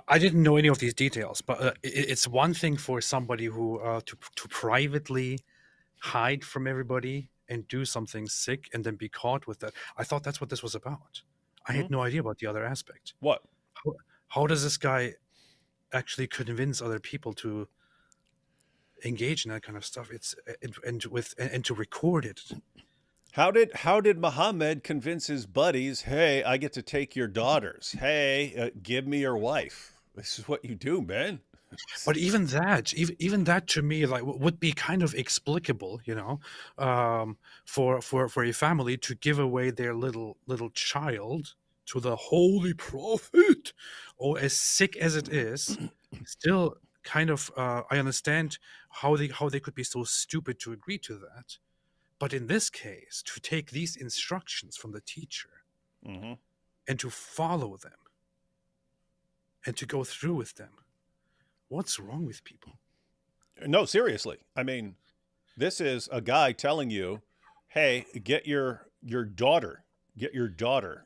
I didn't know any of these details, but it's one thing for somebody who to privately hide from everybody and do something sick and then be caught with that. I thought that's what this was about. I Hmm? had no idea about the other aspect. What? How, how does this guy actually convince other people to engage in that kind of stuff? And to record it. How did Muhammad convince his buddies, hey, I get to take your daughters. Hey, give me your wife. This is what you do, man. But even that to me, like would be kind of explicable, for a family to give away their little child to the holy prophet, or as sick as it is, still kind of I understand how they could be so stupid to agree to that. But in this case, to take these instructions from the teacher Hmm. and to follow them and to go through with them, what's wrong with people? No, seriously. I mean, this is a guy telling you, hey, get your daughter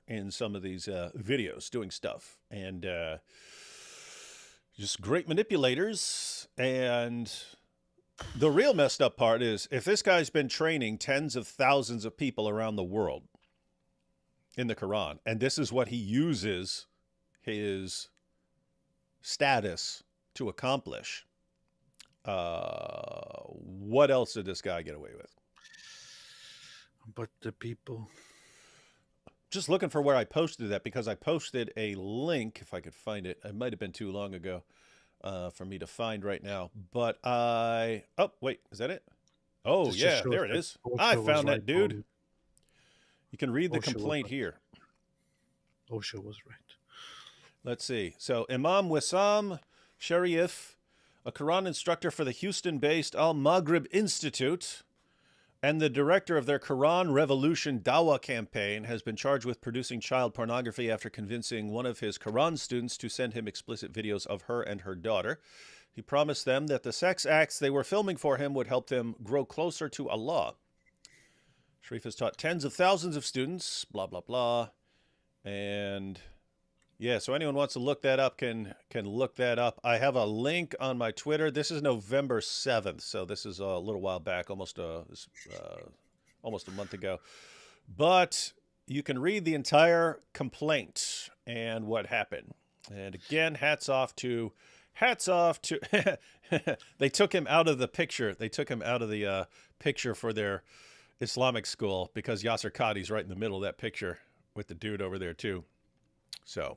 in some of these videos doing stuff, and just great manipulators. And the real messed up part is if this guy's been training tens of thousands of people around the world in the Quran, and this is what he uses his status to accomplish. What else did this guy get away with? But the people. Just looking for where I posted that because I posted a link, if I could find it. It might have been too long ago for me to find right now. But oh, wait, is that it? Oh, This just yeah, shows there it that is. I OSHA was found right. that dude. You can read the OSHA was complaint right. here. OSHA was right. Let's see. So, Imam Wissam Sharif, a Quran instructor for the Houston based Al Maghrib Institute, and the director of their Quran Revolution Dawah campaign, has been charged with producing child pornography after convincing one of his Quran students to send him explicit videos of her and her daughter. He promised them that the sex acts they were filming for him would help them grow closer to Allah. Sharif has taught tens of thousands of students, blah, blah, blah. And yeah, so anyone wants to look that up can look that up. I have a link on my Twitter. This is November 7th, so this is a little while back, almost a month ago. But you can read the entire complaint and what happened. And again, hats off to they took him out of the picture. They took him out of the picture for their Islamic school because Yasser Qadi's right in the middle of that picture with the dude over there too. So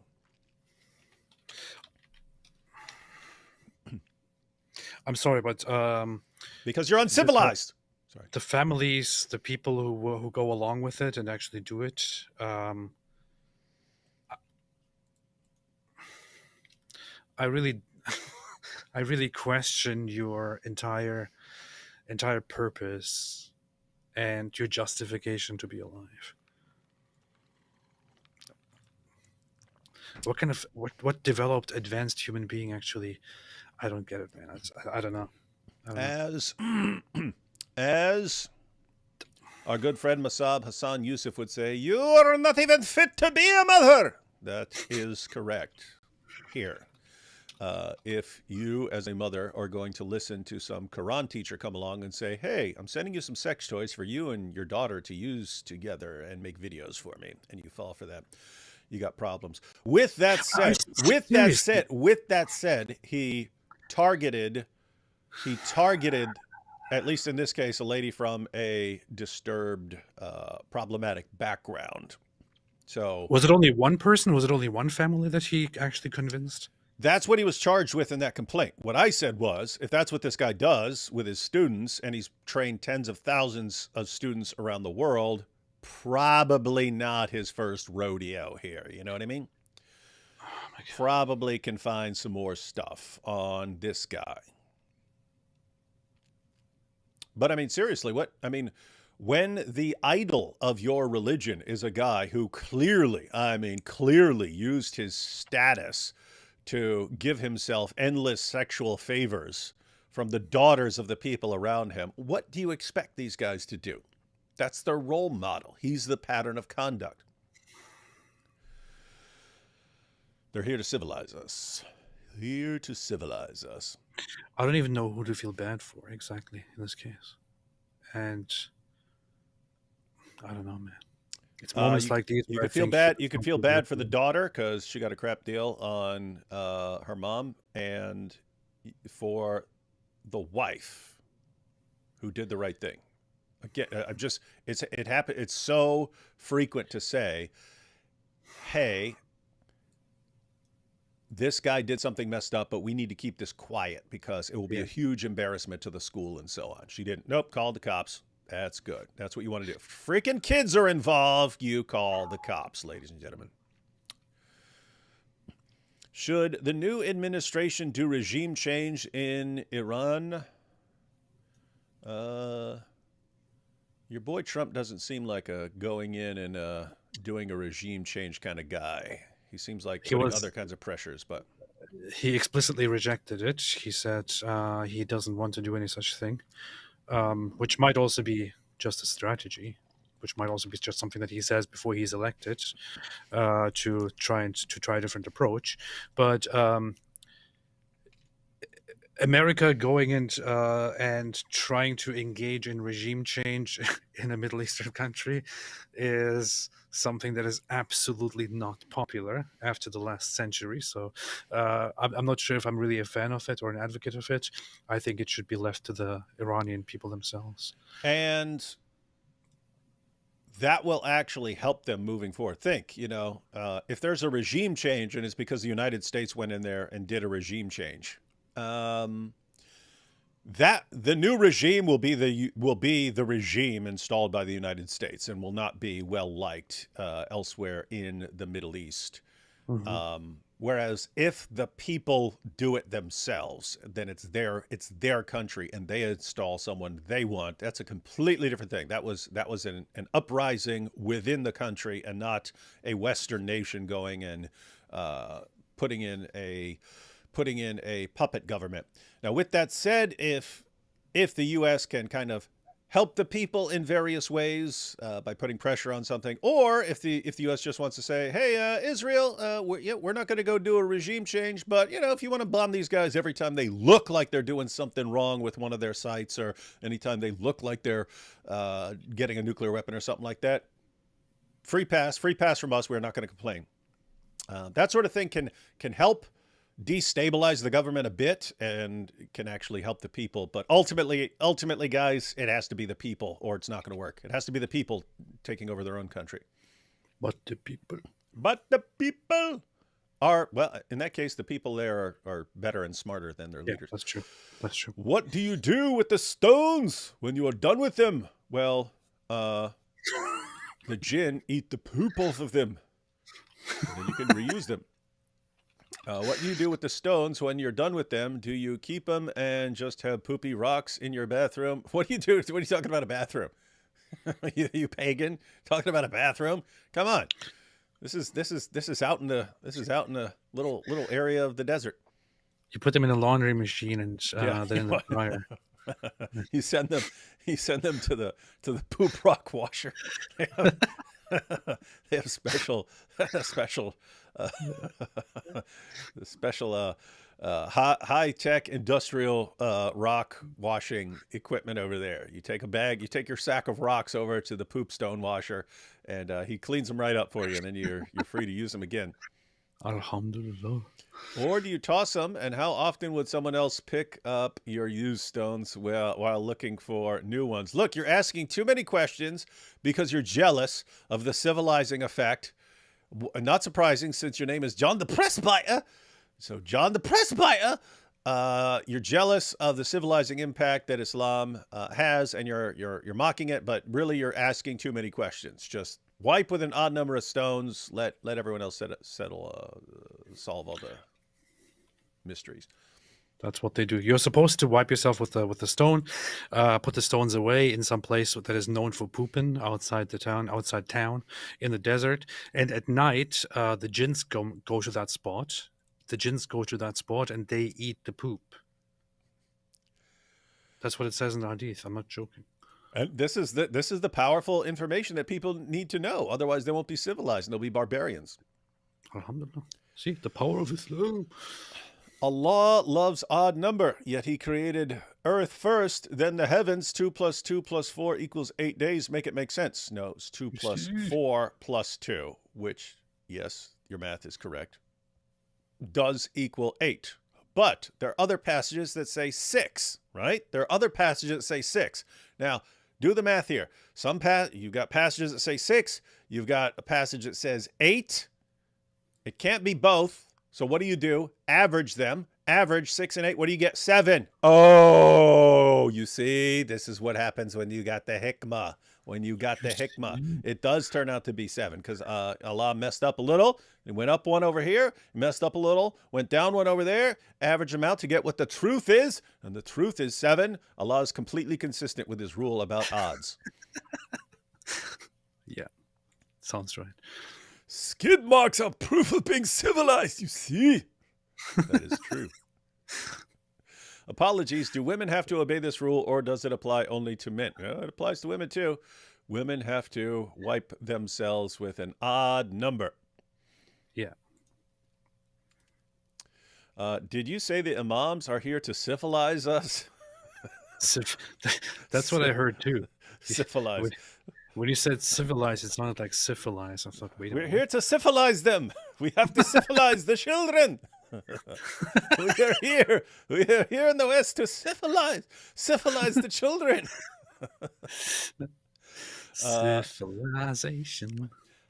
I'm sorry, but because you're uncivilized. Sorry. the families, the people who go along with it and actually do it, I really, I really question your entire purpose and your justification to be alive. What kind of what developed advanced human being actually? I don't get it, man. I don't know. I don't know. As as our good friend Masab Hassan Yusuf would say, you are not even fit to be a mother. That is correct here. If you, as a mother, are going to listen to some Quran teacher come along and say, hey, I'm sending you some sex toys for you and your daughter to use together and make videos for me, and you fall for that, you got problems. With that I said, seriously. he targeted, at least in this case, a lady from a disturbed, problematic background. So Was it only one person? Was it only one family that he actually convinced? that's what he was charged with in that complaint. What I said was, if that's what this guy does with his students, and he's trained tens of thousands of students around the world, probably not his first rodeo here. You know what I mean? Oh my god. Probably can find some more stuff on this guy. But I mean, seriously, when the idol of your religion is a guy who clearly used his status to give himself endless sexual favors from the daughters of the people around him, what do you expect these guys to do? That's their role model. He's the pattern of conduct. They're here to civilize us. Here to civilize us. I don't even know who to feel bad for exactly in this case. And I don't know, man. It's moments like these You where I could feel think bad. You humans could don't feel feel bad bad for for the them. daughter because she got a crap deal on her mom, and for the wife who did the right thing. Again, I'm just it happened. It's so frequent to say, "Hey, this guy did something messed up, but we need to keep this quiet because it will be Yeah. a huge embarrassment to the school and so on." She didn't. Nope. Called the cops. That's good. That's what you want to do. Freaking kids are involved. You call the cops, ladies and gentlemen. Should the new administration do regime change in Iran? Your boy Trump doesn't seem like a going in and doing a regime change kind of guy. He seems like He putting was other kinds of pressures, but he explicitly rejected it. He said he doesn't want to do any such thing, which might also be just a strategy, which might also be just something that he says before he's elected to try a different approach. But America going and trying to engage in regime change in a Middle Eastern country is something that is absolutely not popular after the last century. So I'm not sure if I'm really a fan of it or an advocate of it. I think it should be left to the Iranian people themselves. and that will actually help them moving forward. Think, if there's a regime change and it's because the United States went in there and did a regime change, that the new regime will be the regime installed by the United States and will not be well liked elsewhere in the Middle East. Mhm. Whereas if the people do it themselves, then it's their country and they install someone they want. That's a completely different thing. That was an uprising within the country and not a Western nation going and putting in a puppet government. Now, with that said, if the U.S. can kind of help the people in various ways by putting pressure on something, or if the U.S. just wants to say, "Hey, Israel, we're not going to go do a regime change, but if you want to bomb these guys every time they look like they're doing something wrong with one of their sites, or anytime they look like they're getting a nuclear weapon or something like that, free pass from us. We're not going to complain." That sort of thing can help destabilize the government a bit and can actually help the people. But ultimately, guys, it has to be the people or it's not going to work. It has to be the people taking over their own country. But the people. But the people are, well, in that case, the people there are better and smarter than their Yeah, leaders. that's true. That's true. What do you do with the stones when you are done with them? Well, the jinn eat the poop off of them. And then you can reuse them. What do you do with the stones when you're done with them? Do you keep them and just have poopy rocks in your bathroom? What do you do? What are you talking about a bathroom? you pagan talking about a bathroom? Come on. This is out in the little area of the desert. You put them in a laundry machine and then in the dryer. you send them to the poop rock washer. They have special high tech industrial rock washing equipment over there. You take your sack of rocks over to the poop stone washer, and he cleans them right up for you, and then you're free to use them again. Alhamdulillah. Or do you toss them? And how often would someone else pick up your used stones while looking for new ones? Look, you're asking too many questions because you're jealous of the civilizing effect. Not surprising, since your name is John the Presbyter. So, John the Presbyter, you're jealous of the civilizing impact that Islam has, and you're mocking it. But really, you're asking too many questions. Just wipe with an odd number of stones. Let everyone else solve all the mysteries. That's what they do. You're supposed to wipe yourself with the stone, put the stones away in some place that is known for pooping outside town, in the desert. And at night, the jinns go to that spot. The jinns go to that spot and they eat the poop. That's what it says in the hadith. I'm not joking. And this is the powerful information that people need to know. Otherwise, they won't be civilized and they'll be barbarians. Alhamdulillah. See, the power of Islam. Allah loves odd number, yet he created earth first, then the heavens. 2 plus 2 plus 4 equals 8 days. Make it make sense. No, it's 2 plus 4 plus 2, which, yes, your math is correct, does equal 8. But there are other passages that say 6, right? There are other passages that say 6. Now, do the math here. You've got passages that say 6. You've got a passage that says 8. It can't be both. So what do? Average them. Average 6 and 8. What do you get? 7. Oh, you see, this is what happens when you got the hikmah. When you got the hikmah, it does turn out to be 7 because Allah messed up a little. It went up one over here, messed up a little, went down one over there, averaged them out to get what the truth is. And the truth is 7. Allah is completely consistent with his rule about odds. Yeah, sounds right. Skid marks are proof of being civilized, you see. That is true. Apologies. Do women have to obey this rule, or does it apply only to men? Well, it applies to women, too. Women have to wipe themselves with an odd number. Yeah. Did you say the imams are here to civilize us? That's what I heard, too. Civilize. When you said civilize, it sounded like syphilize. I thought, wait a minute. We're here to civilize them. We have to civilize the children. We are here in the West to syphilize the children. Civilization.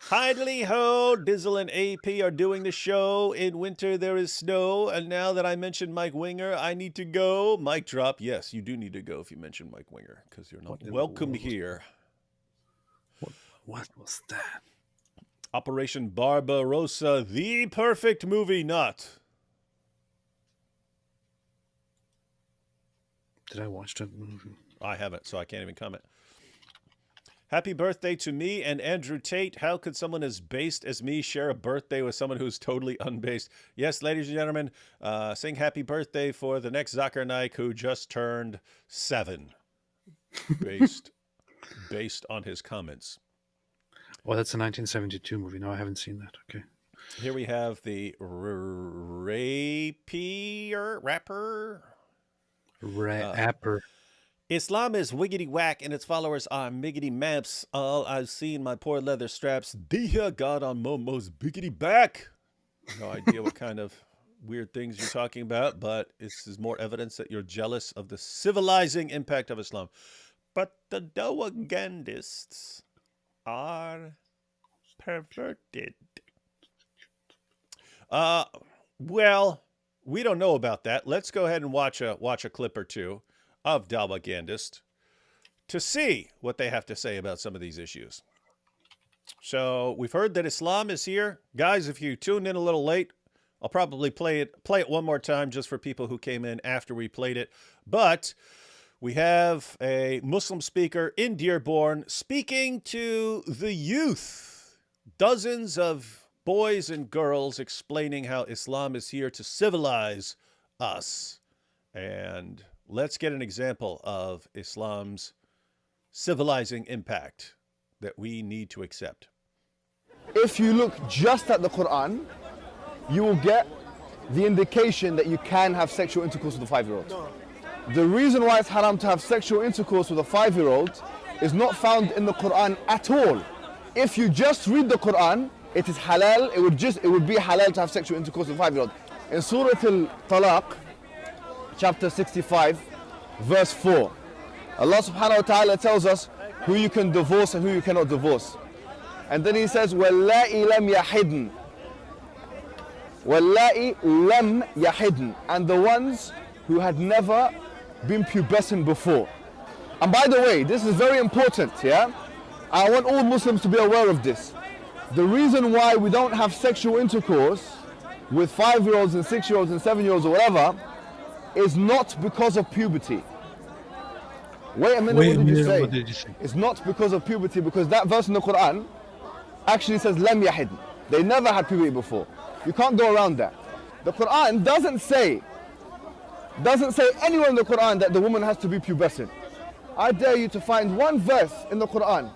Hidely ho, Dizzle and AP are doing the show. In winter there is snow, and now that I mentioned Mike Winger, I need to go. Mic drop. Yes, you do need to go if you mention Mike Winger, because you're not welcome here. What was that? Operation Barbarossa, the perfect movie, not. Did I watch that movie? I haven't, so I can't even comment. Happy birthday to me and Andrew Tate. How could someone as based as me share a birthday with someone who's totally unbased? Yes, ladies and gentlemen, sing happy birthday for the next Zakir Naik who just turned 7. Based on his comments. Oh, that's a 1972 movie. No, I haven't seen that. Okay. Here we have the rapper. Islam is wiggity whack and its followers are miggity maps. All I've seen my poor leather straps. Dear God on Momo's biggity back. No idea what kind of weird things you're talking about, but this is more evidence that you're jealous of the civilizing impact of Islam. But the Dawagandists are perverted. Well, we don't know about that. Let's go ahead and watch a clip or two of Dawagandist to see what they have to say about some of these issues. So we've heard that Islam is here. Guys, if you tuned in a little late, I'll probably play it one more time just for people who came in after we played it. But we have a Muslim speaker in Dearborn speaking to the youth. Dozens of boys and girls explaining how Islam is here to civilize us. And let's get an example of Islam's civilizing impact that we need to accept. If you look just at the Quran, you will get the indication that you can have sexual intercourse with a 5-year-old. The reason why it's haram to have sexual intercourse with a 5-year-old is not found in the Quran at all. If you just read the Quran, it is halal, it would be halal to have sexual intercourse with a 5-year-old. In Surah Al-Talaq, chapter 65, verse 4, Allah subhanahu wa ta'ala tells us who you can divorce and who you cannot divorce. And then he says, وَاللَّائِ لَمْ يَحِدْنَ وَاللَّائِ لَمْ يَحِدْنَ, and the ones who had never been pubescent before. And by the way, this is very important, yeah? I want all Muslims to be aware of this. The reason why we don't have sexual intercourse with 5-year-olds and 6-year-olds and 7-year-olds or whatever is not because of puberty. Wait a minute, what did you say? It's not because of puberty, because that verse in the Quran actually says lam yahid. They never had puberty before. You can't go around that. The Quran doesn't say anywhere in the Quran that the woman has to be pubescent. I dare you to find one verse in the Quran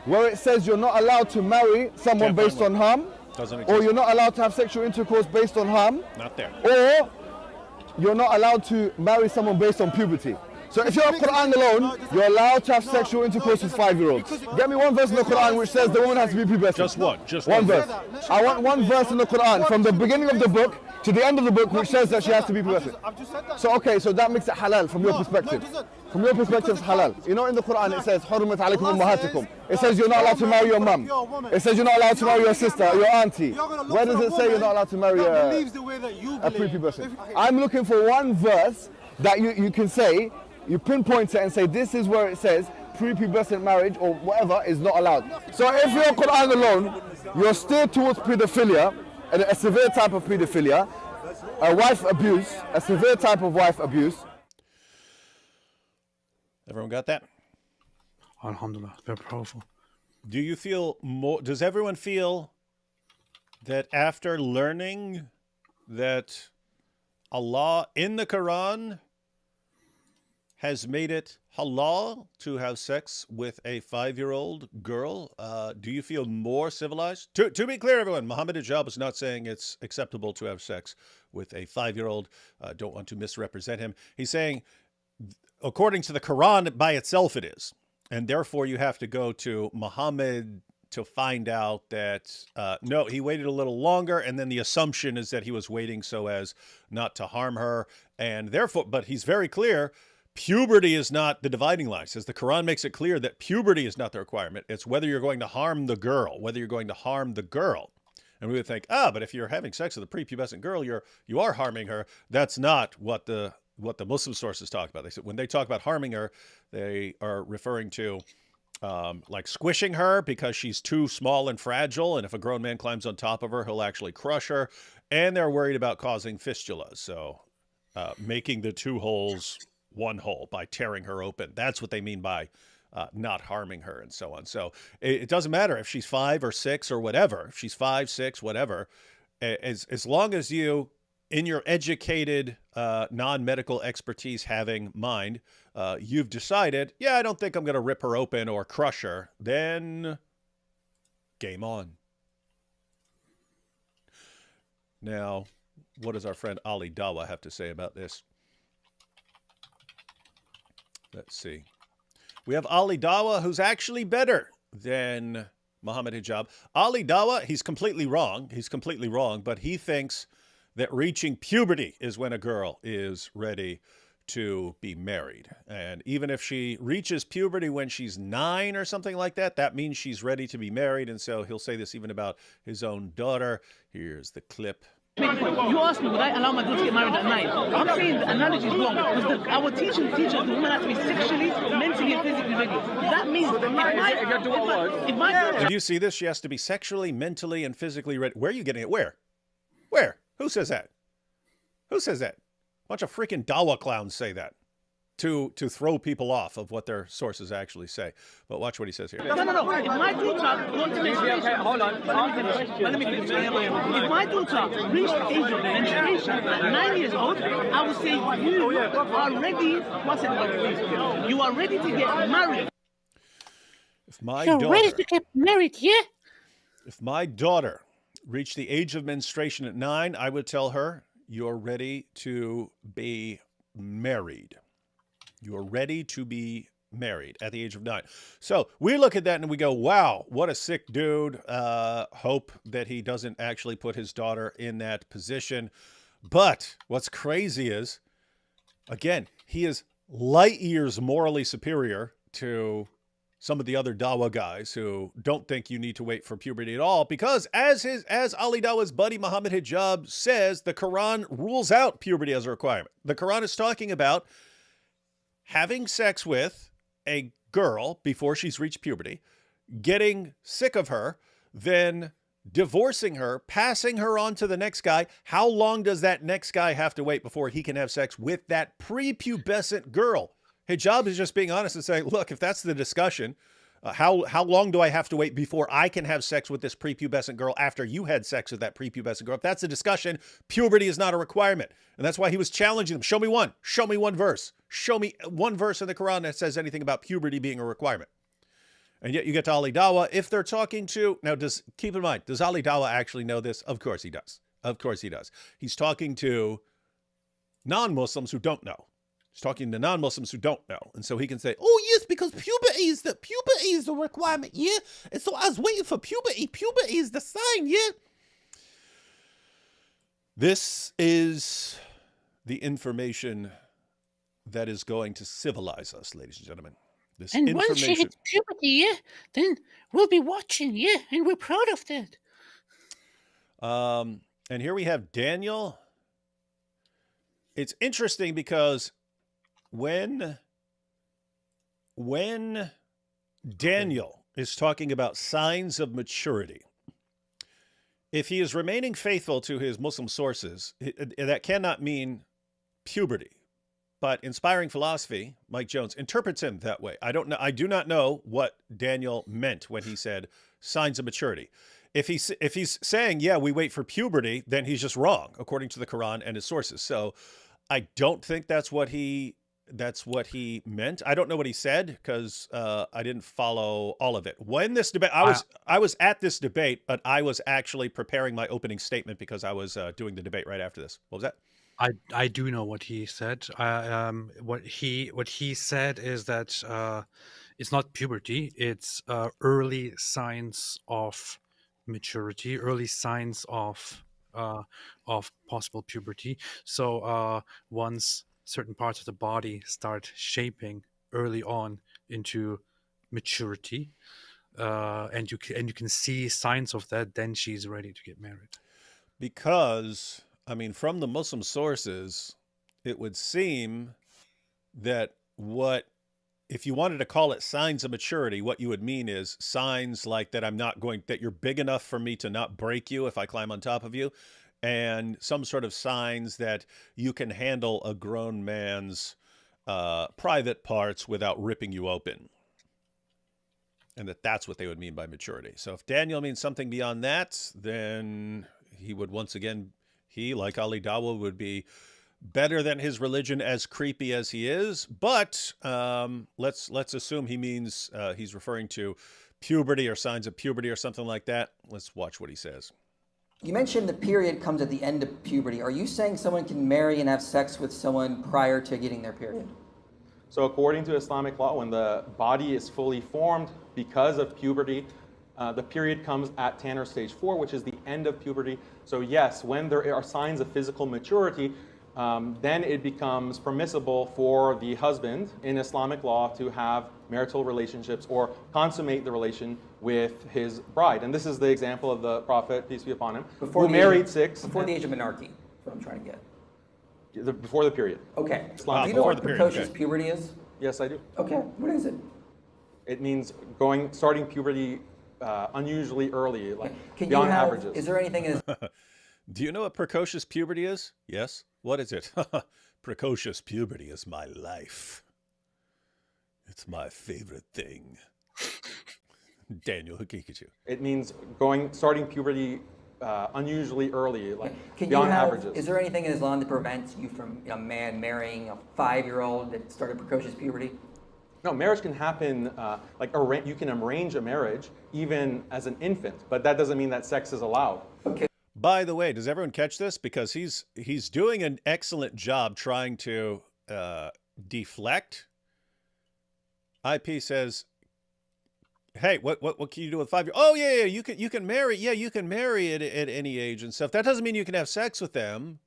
where it says you're not allowed to marry someone based on harm. Doesn't or exist. you're not allowed to have sexual intercourse based on harm, Not there. or you're not allowed to marry someone based on puberty. So if you're Quran alone, you're allowed to have sexual intercourse with 5-year-olds. Get me one verse in the Quran which says the woman has to be pubescent. Just one. Just One one. verse. I want one verse in the Quran from the beginning of the book to the end of the book which says that she has to be pubescent. So okay, so that makes it halal from your perspective. From your perspective, it's halal. You know, in the Quran it says, حُرِّمَتْ عَلَيْكُمْ أُمَّهَاتُكُمْ. It says you're not allowed to marry your mum. It says you're not allowed to marry your sister, your auntie. Where does it say you're not allowed to marry a prepubescent? I'm looking for one verse that you can say, you pinpoint it and say this is where it says prepubescent marriage or whatever is not allowed. So if you're Quran alone, you're steered towards pedophilia, and a severe type of pedophilia, a wife abuse, a severe type of wife abuse. Everyone got that? Alhamdulillah, very powerful. Do you feel more? Does everyone feel that after learning that Allah in the Quran has made it halal to have sex with a 5-year-old girl, do you feel more civilized? To be clear, everyone, Muhammad Hijab is not saying it's acceptable to have sex with a 5-year-old. Don't want to misrepresent him. He's saying, according to the Quran by itself, it is. And therefore, you have to go to Muhammad to find out that, no, he waited a little longer. And then the assumption is that he was waiting so as not to harm her. And therefore, but he's very clear, puberty is not the dividing line. It says the Quran makes it clear that puberty is not the requirement. It's whether you're going to harm the girl, And we would think, but if you're having sex with a prepubescent girl, you are harming her. That's not what the Muslim sources talk about. They said when they talk about harming her, they are referring to like squishing her because she's too small and fragile. And if a grown man climbs on top of her, he'll actually crush her. And they're worried about causing fistulas. So making the two holes one hole by tearing her open. That's what they mean by not harming her and so on. So it doesn't matter if she's 5 or 6 or whatever. If she's 5, 6, whatever, as long as you, in your educated, non-medical expertise having mind, you've decided, yeah, I don't think I'm going to rip her open or crush her, then game on. Now, what does our friend Ali Dawah have to say about this? Let's see. We have Ali Dawah, who's actually better than Muhammad Hijab. Ali Dawah, he's completely wrong. He's completely wrong, but he thinks that reaching puberty is when a girl is ready to be married. And even if she reaches puberty when she's 9 or something like that, that means she's ready to be married. And so he'll say this even about his own daughter. Here's the clip. You asked me, would I allow my daughter to get married at 9? I'm saying the analogy is wrong because our teachers teach us the woman has to be sexually, mentally, and physically ready. That means if my daughter... Did you see this? She has to be sexually, mentally, and physically ready. Where are you getting it? Where? Where? Who says that? Who says that? A bunch of freaking Dawah clowns say that to throw people off of what their sources actually say. But watch what he says here. No. If my daughter wants to menstruation... Hold on. Let me finish. If my daughter reached the age of menstruation at 9 years old, I would say you are ready... What's it? You are ready to get married. If my You're daughter... ready to get married, yeah? If my daughter reached the age of menstruation at 9, I would tell her, you're ready to be married. You're ready to be married at the age of 9. So we look at that and we go, wow, what a sick dude. Hope that he doesn't actually put his daughter in that position. But what's crazy is, again, he is light years morally superior to some of the other Dawah guys who don't think you need to wait for puberty at all, because as Ali Dawah's buddy Muhammad Hijab says, the Quran rules out puberty as a requirement. The Quran is talking about having sex with a girl before she's reached puberty, getting sick of her, then divorcing her, passing her on to the next guy. How long does that next guy have to wait before he can have sex with that prepubescent girl? Hijab is just being honest and saying, look, if that's the discussion, how long do I have to wait before I can have sex with this prepubescent girl after you had sex with that prepubescent girl? If that's the discussion, puberty is not a requirement. And that's why he was challenging them. Show me one. Show me one verse. Show me one verse in the Quran that says anything about puberty being a requirement. And yet you get to Ali Dawah. If they're talking to, now keep in mind, does Ali Dawah actually know this? Of course he does. Of course he does. He's talking to non-Muslims who don't know. He's talking to non-Muslims who don't know. And so he can say, oh yes, because puberty is the requirement, yeah. And so I was waiting for puberty. Puberty is the sign, yeah. This is the information that is going to civilize us, ladies and gentlemen. This And once she information. hits puberty, yeah, then we'll be watching, yeah, and we're proud of that. And here we have Daniel. It's interesting because when Daniel is talking about signs of maturity, if he is remaining faithful to his Muslim sources, that cannot mean puberty. But Inspiring Philosophy, Mike Jones, interprets him that way. I don't know. I do not know what Daniel meant when he said signs of maturity. If he's saying, yeah, we wait for puberty, then he's just wrong, according to the Quran and his sources. So I don't think that's what he meant. I don't know what he said because I didn't follow all of it. When this debate, I was at this debate, but I was actually preparing my opening statement because I was doing the debate right after this. What was that? I do know what he said. What he said is that it's not puberty; it's early signs of maturity, early signs of possible puberty. So once certain parts of the body start shaping early on into maturity, and you can see signs of that, then she's ready to get married. Because, I mean, from the Muslim sources, it would seem that if you wanted to call it signs of maturity, what you would mean is signs like that you're big enough for me to not break you if I climb on top of you, and some sort of signs that you can handle a grown man's private parts without ripping you open. And that's what they would mean by maturity. So if Daniel means something beyond that, then he would once again, like Ali Dawah, would be better than his religion, as creepy as he is. But let's assume he means he's referring to puberty or signs of puberty or something like that. Let's watch what he says. You mentioned the period comes at the end of puberty. Are you saying someone can marry and have sex with someone prior to getting their period? So according to Islamic law, when the body is fully formed because of puberty, the period comes at Tanner stage 4, which is the end of puberty. So yes, when there are signs of physical maturity, then it becomes permissible for the husband in Islamic law to have marital relationships or consummate the relation with his bride. And this is the example of the Prophet, peace be upon him, who married six. Before the age of menarche, that's what I'm trying to get. Before the period. Okay. Islam. Do you know what Before the precocious period, okay. puberty is? Yes, I do. Okay. What is it? It means starting puberty unusually early, like Can beyond you have, averages. Is there anything in Do you know what precocious puberty is? Yes. What is it? Precocious puberty is my life. It's my favorite thing. Daniel Hikikachu. It means starting puberty unusually early, like Can beyond you have, averages. Is there anything in Islam that prevents you from a man marrying a 5-year-old that started precocious puberty? No, marriage can happen, you can arrange a marriage even as an infant, but that doesn't mean that sex is allowed. Okay. By the way, does everyone catch this? Because he's doing an excellent job trying to deflect. IP says, "Hey, what can you do with 5-year-old? Oh yeah, you can marry. Yeah, you can marry at any age and stuff. That doesn't mean you can have sex with them.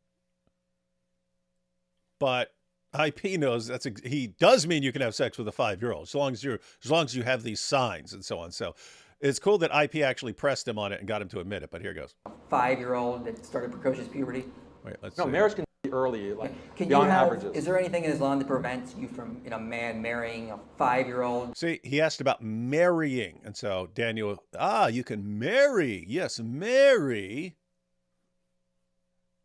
But IP knows he does mean you can have sex with a 5-year-old as long as you have these signs and so on. So it's cool that IP actually pressed him on it and got him to admit it. But here goes. 5-year-old that started precocious puberty? Wait, let's No, see. marriage can be early, like Can beyond you have, averages. Is there anything in Islam that prevents you from a man marrying a 5-year-old? See, he asked about marrying. And so Daniel, you can marry. Yes, marry.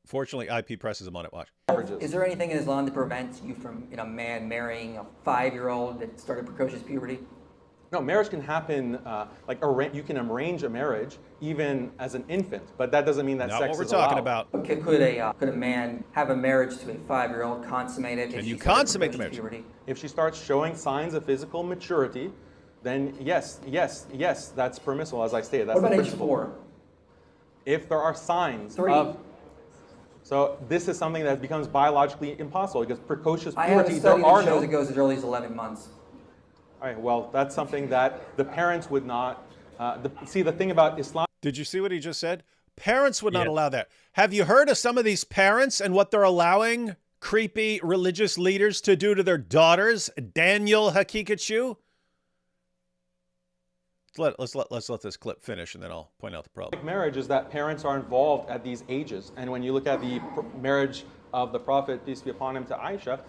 Fortunately, IP presses him on it. Watch. Averages. Is there anything in Islam that prevents you from a man marrying a 5-year-old that started precocious puberty? No, marriage can happen, you can arrange a marriage even as an infant, but that doesn't mean that Not sex what we're is talking allowed. about. Okay, could a man have a marriage to a 5-year-old consummated? Can if you she started consummate the precocious marriage? puberty? If she starts showing signs of physical maturity, then yes, that's permissible, as I stated. That's What about the age principle. 4? If there are signs 3. of, so this is something that becomes biologically impossible because precocious I have puberty, a study there are that shows no. it goes as early as 11 months. All right, well, that's something that the parents would not. See, the thing about Islam. Did you see what he just said? Parents would not Yeah. allow that. Have you heard of some of these parents and what they're allowing creepy religious leaders to do to their daughters? Daniel Hakikachu? Let's let this clip finish and then I'll point out the problem. Marriage is that parents are involved at these ages, and when you look at the marriage of the Prophet, peace be upon him, to Aisha,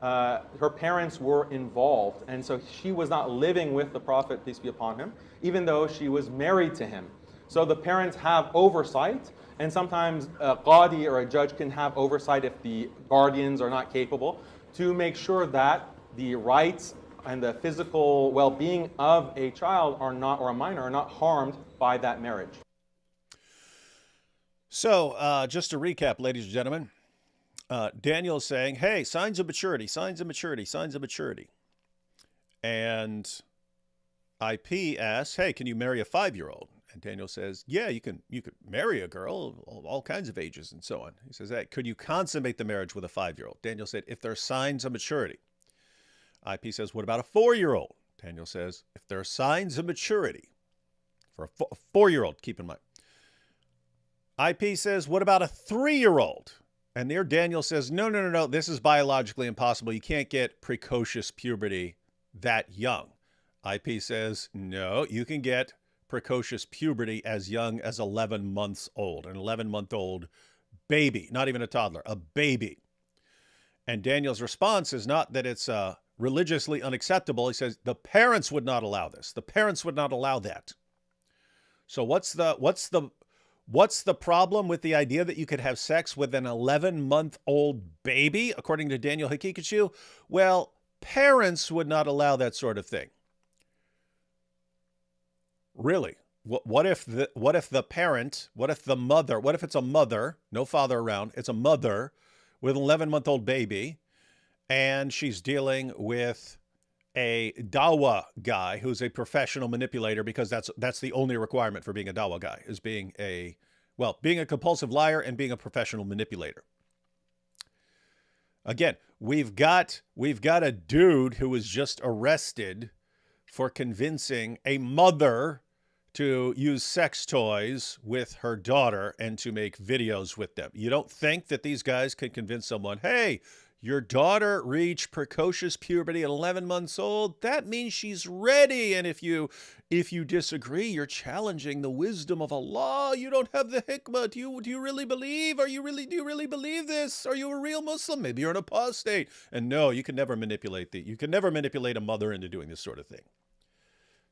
her parents were involved, and so she was not living with the Prophet, peace be upon him, even though she was married to him. So the parents have oversight, and sometimes a qadi or a judge can have oversight if the guardians are not capable to make sure that the rights and the physical well-being of a child are not, or a minor, are not harmed by that marriage. So just to recap, ladies and gentlemen, Daniel is saying, hey, signs of maturity, signs of maturity, signs of maturity. And IP asks, hey, can you marry a 5-year-old? And Daniel says, yeah, you could marry a girl, all kinds of ages and so on. He says, hey, could you consummate the marriage with a 5-year-old? Daniel said, if there are signs of maturity. IP says, what about a 4-year-old? Daniel says, if there are signs of maturity for a 4-year-old, keep in mind. IP says, what about a 3-year-old? And there Daniel says, no, this is biologically impossible. You can't get precocious puberty that young. IP says, no, you can get precocious puberty as young as 11 months old, an 11-month-old baby, not even a toddler, a baby. And Daniel's response is not that it's religiously unacceptable. He says the parents would not allow this. The parents would not allow that. So what's the problem with the idea that you could have sex with an 11-month-old baby, according to Daniel Hakikachu? Well, parents would not allow that sort of thing. Really? What if the mother, what if it's a mother, no father around, it's a mother with an 11-month-old baby, and she's dealing with a Dawah guy who's a professional manipulator, because that's the only requirement for being a Dawah guy, is being a compulsive liar and being a professional manipulator. Again, we've got a dude who was just arrested for convincing a mother to use sex toys with her daughter and to make videos with them. You don't think that these guys can convince someone, hey, your daughter reached precocious puberty at 11 months old? That means she's ready. And if you disagree, you're challenging the wisdom of Allah. You don't have the hikmah. Do you really believe? Do you really believe this? Are you a real Muslim? Maybe you're an apostate. And no, you can never manipulate a mother into doing this sort of thing.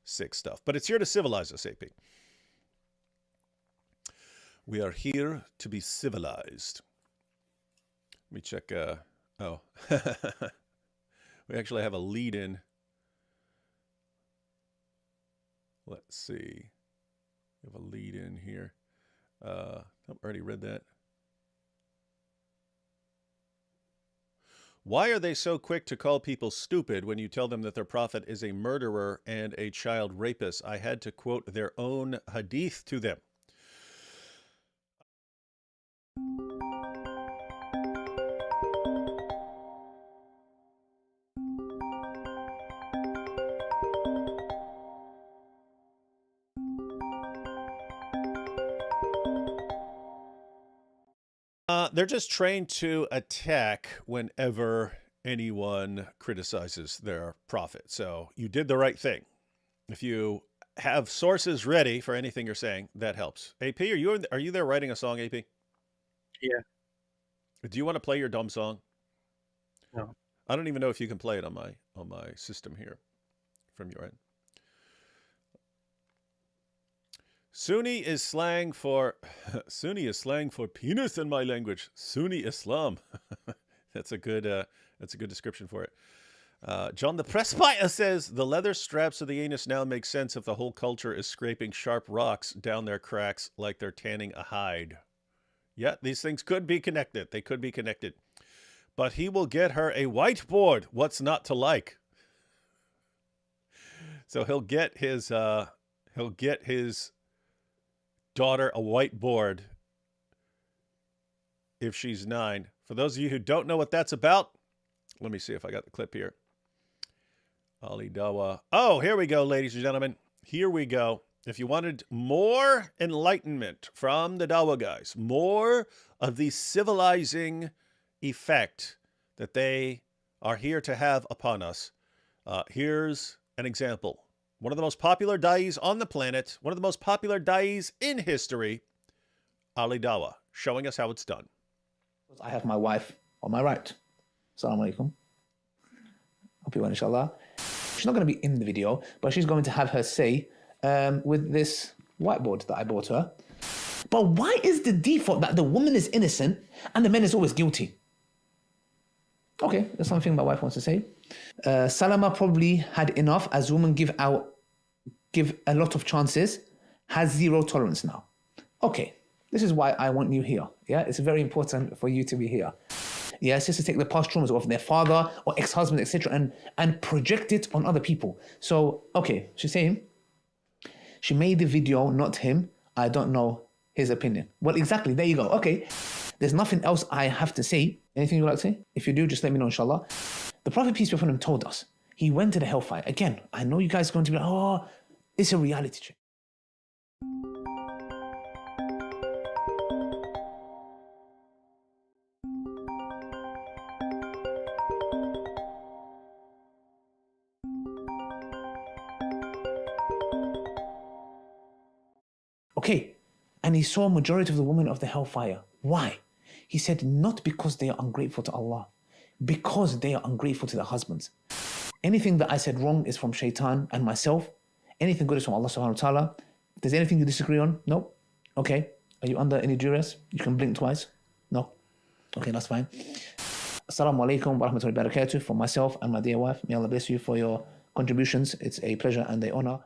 Sick stuff. But it's here to civilize us, AP. We are here to be civilized. Let me check. We actually have a lead in. Let's see. We have a lead in here. I've already read that. Why are they so quick to call people stupid when you tell them that their prophet is a murderer and a child rapist? I had to quote their own hadith to them. They're just trained to attack whenever anyone criticizes their prophet. So you did the right thing. If you have sources ready for anything you're saying, that helps. AP, are you there writing a song, AP? Yeah. Do you want to play your dumb song? No. I don't even know if you can play it on my system here from your end. Sunni is slang for penis in my language. Sunni Islam. That's a good description for it. John the Presbyter says the leather straps of the anus now make sense if the whole culture is scraping sharp rocks down their cracks like they're tanning a hide. Yeah, these things could be connected. They could be connected. But he will get her a whiteboard. What's not to like? So he'll get his daughter a whiteboard if she's 9. For those of you who don't know what that's about, let me see if I got the clip here. Ali Dawah. Oh, here we go, ladies and gentlemen. Here we go. If you wanted more enlightenment from the Dawah guys, more of the civilizing effect that they are here to have upon us, here's an example. One of the most popular da'is on the planet, one of the most popular da'is in history, Ali Dawah, showing us how it's done. I have my wife on my right. Assalamu alaikum. Hope you well, inshallah. She's not going to be in the video, but she's going to have her say with this whiteboard that I bought her. But why is the default that the woman is innocent and the man is always guilty? Okay, that's something my wife wants to say. Salama probably had enough, as women give a lot of chances, has zero tolerance now. Okay, this is why I want you here. Yeah, it's very important for you to be here. Yeah, it's just to take the past traumas of their father or ex-husband, etc., and project it on other people. So, okay, she's saying she made the video, not him. I don't know his opinion. Well, exactly, there you go. Okay, there's nothing else I have to say. Anything you'd like to say? If you do, just let me know, inshallah. The Prophet, peace be upon him, told us he went to the hellfire. Again, I know you guys are going to be like, oh, it's a reality check. Okay, and he saw a majority of the women of the hellfire. Why? He said, not because they are ungrateful to Allah, because they are ungrateful to their husbands. Anything that I said wrong is from shaitan and myself. Anything good is from Allah subhanahu wa ta'ala. If there's anything you disagree on, no. Okay. Are you under any duress? You can blink twice. No. Okay, that's fine. Assalamu alaikum wa rahmatullahi wa barakatuh from myself and my dear wife. May Allah bless you for your contributions. It's a pleasure and an honor.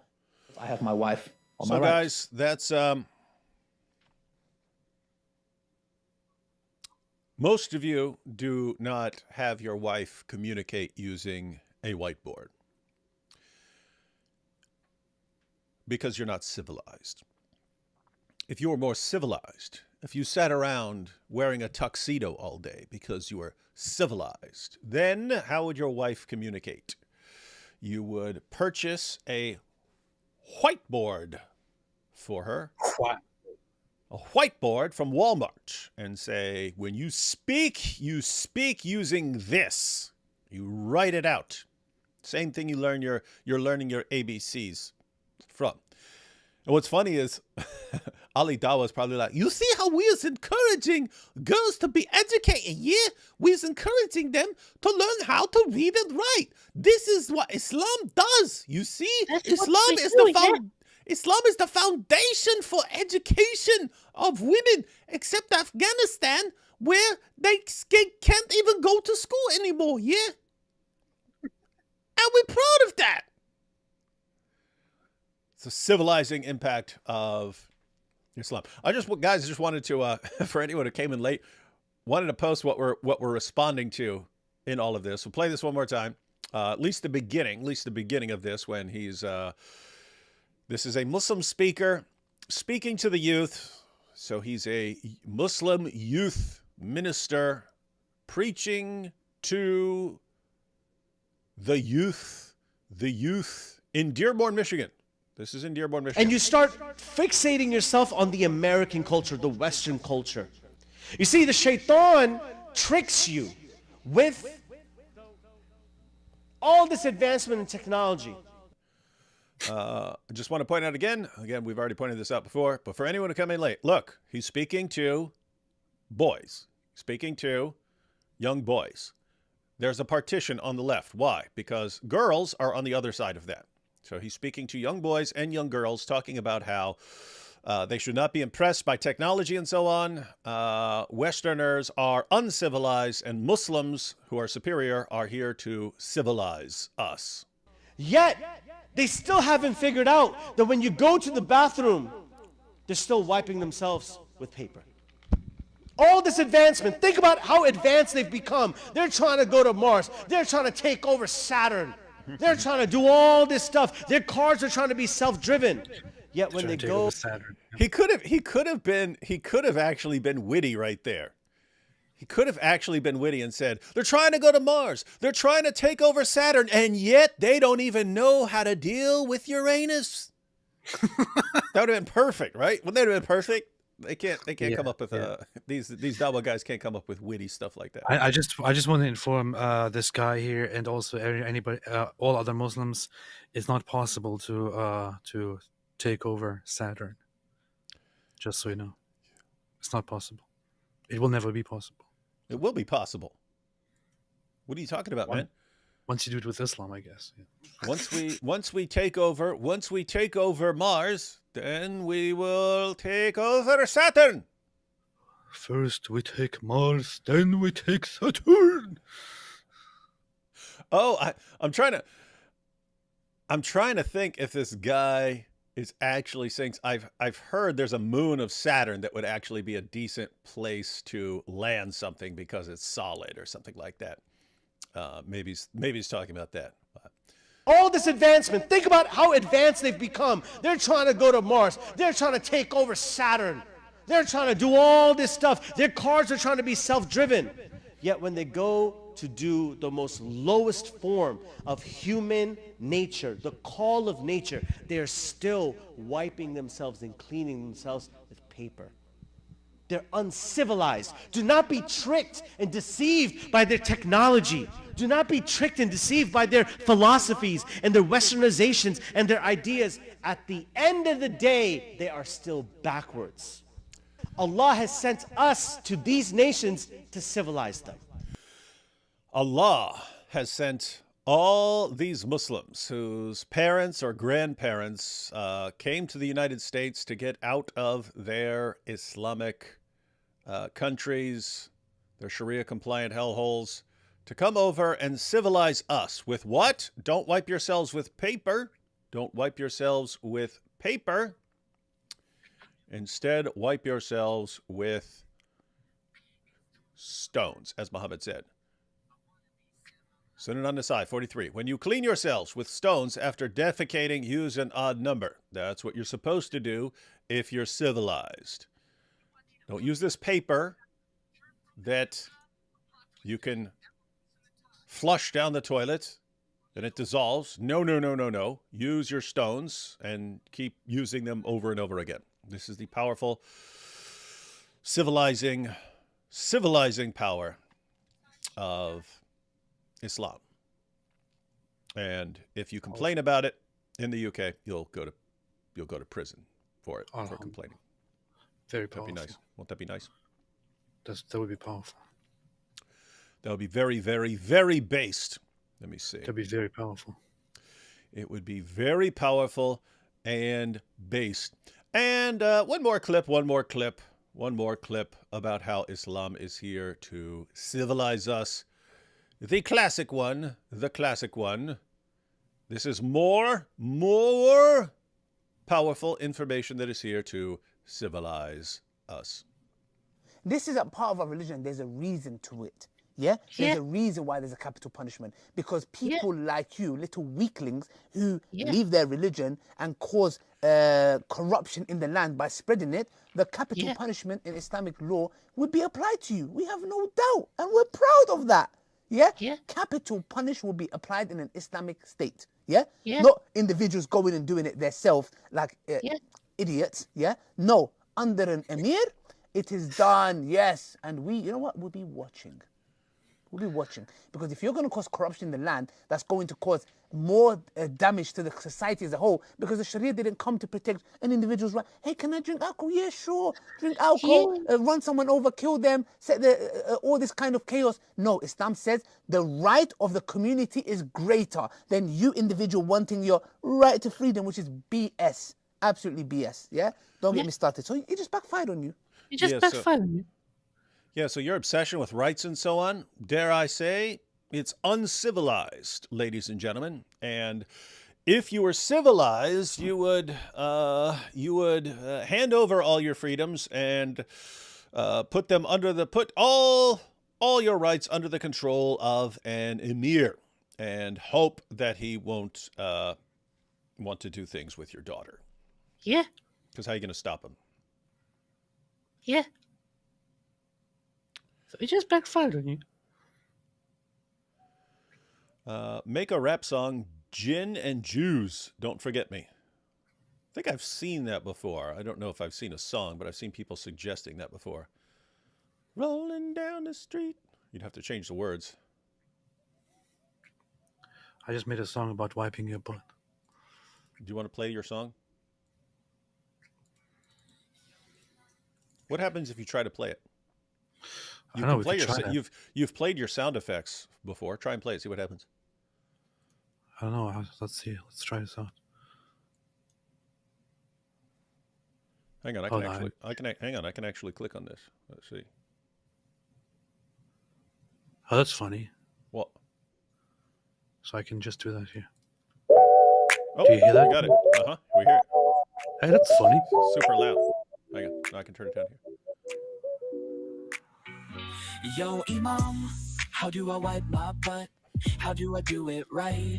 I have my wife on my right. So guys, that's most of you do not have your wife communicate using a whiteboard because you're not civilized. If you were more civilized, if you sat around wearing a tuxedo all day because you were civilized, then how would your wife communicate? You would purchase a whiteboard for her. What? A whiteboard from Walmart and say, when you speak using this. You write it out. Same thing you're learning your ABCs from. And what's funny is Ali Dawah is probably like, you see how we is encouraging girls to be educated, yeah? We is encouraging them to learn how to read and write. This is what Islam does, you see? Islam is the foundation for education of women, except Afghanistan, where they can't even go to school anymore, yeah? And we're proud of that. It's a civilizing impact of Islam. I just wanted to, for anyone who came in late, wanted to post what we're responding to in all of this. We'll play this one more time. At least the beginning of this, when he's, this is a Muslim speaker speaking to the youth. So he's a Muslim youth minister preaching to the youth in Dearborn, Michigan. This is in Dearborn, Michigan. And you start fixating yourself on the American culture, the Western culture. You see, the shaitan tricks you with all this advancement in technology. I just want to point out again, we've already pointed this out before, but for anyone who come in late, look, he's speaking to boys, speaking to young boys. There's a partition on the left. Why? Because girls are on the other side of that. So he's speaking to young boys and young girls, talking about how they should not be impressed by technology and so on. Westerners are uncivilized, and Muslims, who are superior, are here to civilize us. Yet, they still haven't figured out that when you go to the bathroom, they're still wiping themselves with paper. All this advancement, think about how advanced they've become. They're trying to go to Mars. They're trying to take over Saturn. They're trying to do all this stuff. Their cars are trying to be self-driven. Yet when they Take go, over Saturn. He could have actually been witty right there. He could have actually been witty and said, they're trying to go to Mars. They're trying to take over Saturn, and yet they don't even know how to deal with Uranus. That would have been perfect, right? Wouldn't that have been perfect? They can't come up with these Dawah guys can't come up with witty stuff like that. I just want to inform this guy here and also anybody, all other Muslims, it's not possible to take over Saturn. Just so you know, it's not possible. It will never be possible. It will be possible. What are you talking about, man? Once you do it with Islam, I guess. Yeah. Once we take over Mars, then we will take over Saturn. First we take Mars, then we take Saturn. Oh, I'm trying to think if this guy is actually saying. I've heard there's a moon of Saturn that would actually be a decent place to land something because it's solid or something like that. Maybe he's talking about that. all this advancement, think about how advanced they've become. They're trying to go to Mars. They're trying to take over Saturn. They're trying to do all this stuff. Their cars are trying to be self-driven. Yet when they go to do the most lowest form of human nature, the call of nature, they're still wiping themselves and cleaning themselves with paper. They're uncivilized. Do not be tricked and deceived by their technology. Do not be tricked and deceived by their philosophies and their westernizations and their ideas. At the end of the day, they are still backwards. Allah has sent us to these nations to civilize them. Allah has sent all these Muslims whose parents or grandparents came to the United States to get out of their Islamic countries, their Sharia-compliant hellholes, to come over and civilize us with what? Don't wipe yourselves with paper. Don't wipe yourselves with paper. Instead, wipe yourselves with stones, as Muhammad said. Sunan an-Nasa'i 43. When you clean yourselves with stones after defecating, use an odd number. That's what you're supposed to do if you're civilized. Don't use this paper that you can flush down the toilet and it dissolves. No, no, no, no, no. Use your stones and keep using them over and over again. This is the powerful civilizing power of Islam. And if you complain about it in the UK, you'll go to prison for it, for complaining. Very powerful. That'd be nice. Won't that be nice? That would be powerful. That would be very, very, very based. Let me see. That'd be very powerful. It would be very powerful and based. And one more clip about how Islam is here to civilize us. The classic one. This is more powerful information that is here to civilize us. This is a part of our religion. There's a reason to it. Yeah? There's a reason why there's a capital punishment. Because people like you, little weaklings, who leave their religion and cause corruption in the land by spreading it, the capital punishment in Islamic law would be applied to you. We have no doubt. And we're proud of that. Yeah? Capital punish will be applied in an Islamic state. Yeah? Not individuals going and doing it themselves like idiots. Yeah? No. Under an emir, it is done. Yes. And we, you know what? We'll be watching. We'll be watching. Because if you're going to cause corruption in the land, that's going to cause more damage to the society as a whole. Because the Sharia didn't come to protect an individual's right. Hey, can I drink alcohol? Yeah, sure. Drink alcohol, run someone over, kill them, set all this kind of chaos. No, Islam says the right of the community is greater than you individual wanting your right to freedom, which is BS. Absolutely BS. Yeah? Don't get me started. So it just backfired on you. It just backfired on you. Yeah, so your obsession with rights and so on, dare I say, it's uncivilized, ladies and gentlemen. And if you were civilized, you would hand over all your freedoms and put all your rights under the control of an emir. and hope that he won't want to do things with your daughter. Yeah. Because how are you going to stop him? Yeah. So it just backfired on you. Make a rap song, Gin and Jews, Don't Forget Me. I think I've seen that before. I don't know if I've seen a song, but I've seen people suggesting that before. Rolling down the street. You'd have to change the words. I just made a song about wiping your butt. Do you want to play your song? What happens if you try to play it? You I don't know, can play we your could try that. you've played your sound effects before. Try and play it. See what happens. I don't know. Let's see. Let's try this out. Hang on, I can actually click on this. Let's see. Oh, that's funny. What? So I can just do that here. Oh, do you hear that? We got it. We hear it. Hey, that's funny. Super loud. Hang on, now I can turn it down here. Yo, Imam, how do I wipe my butt? How do I do it right?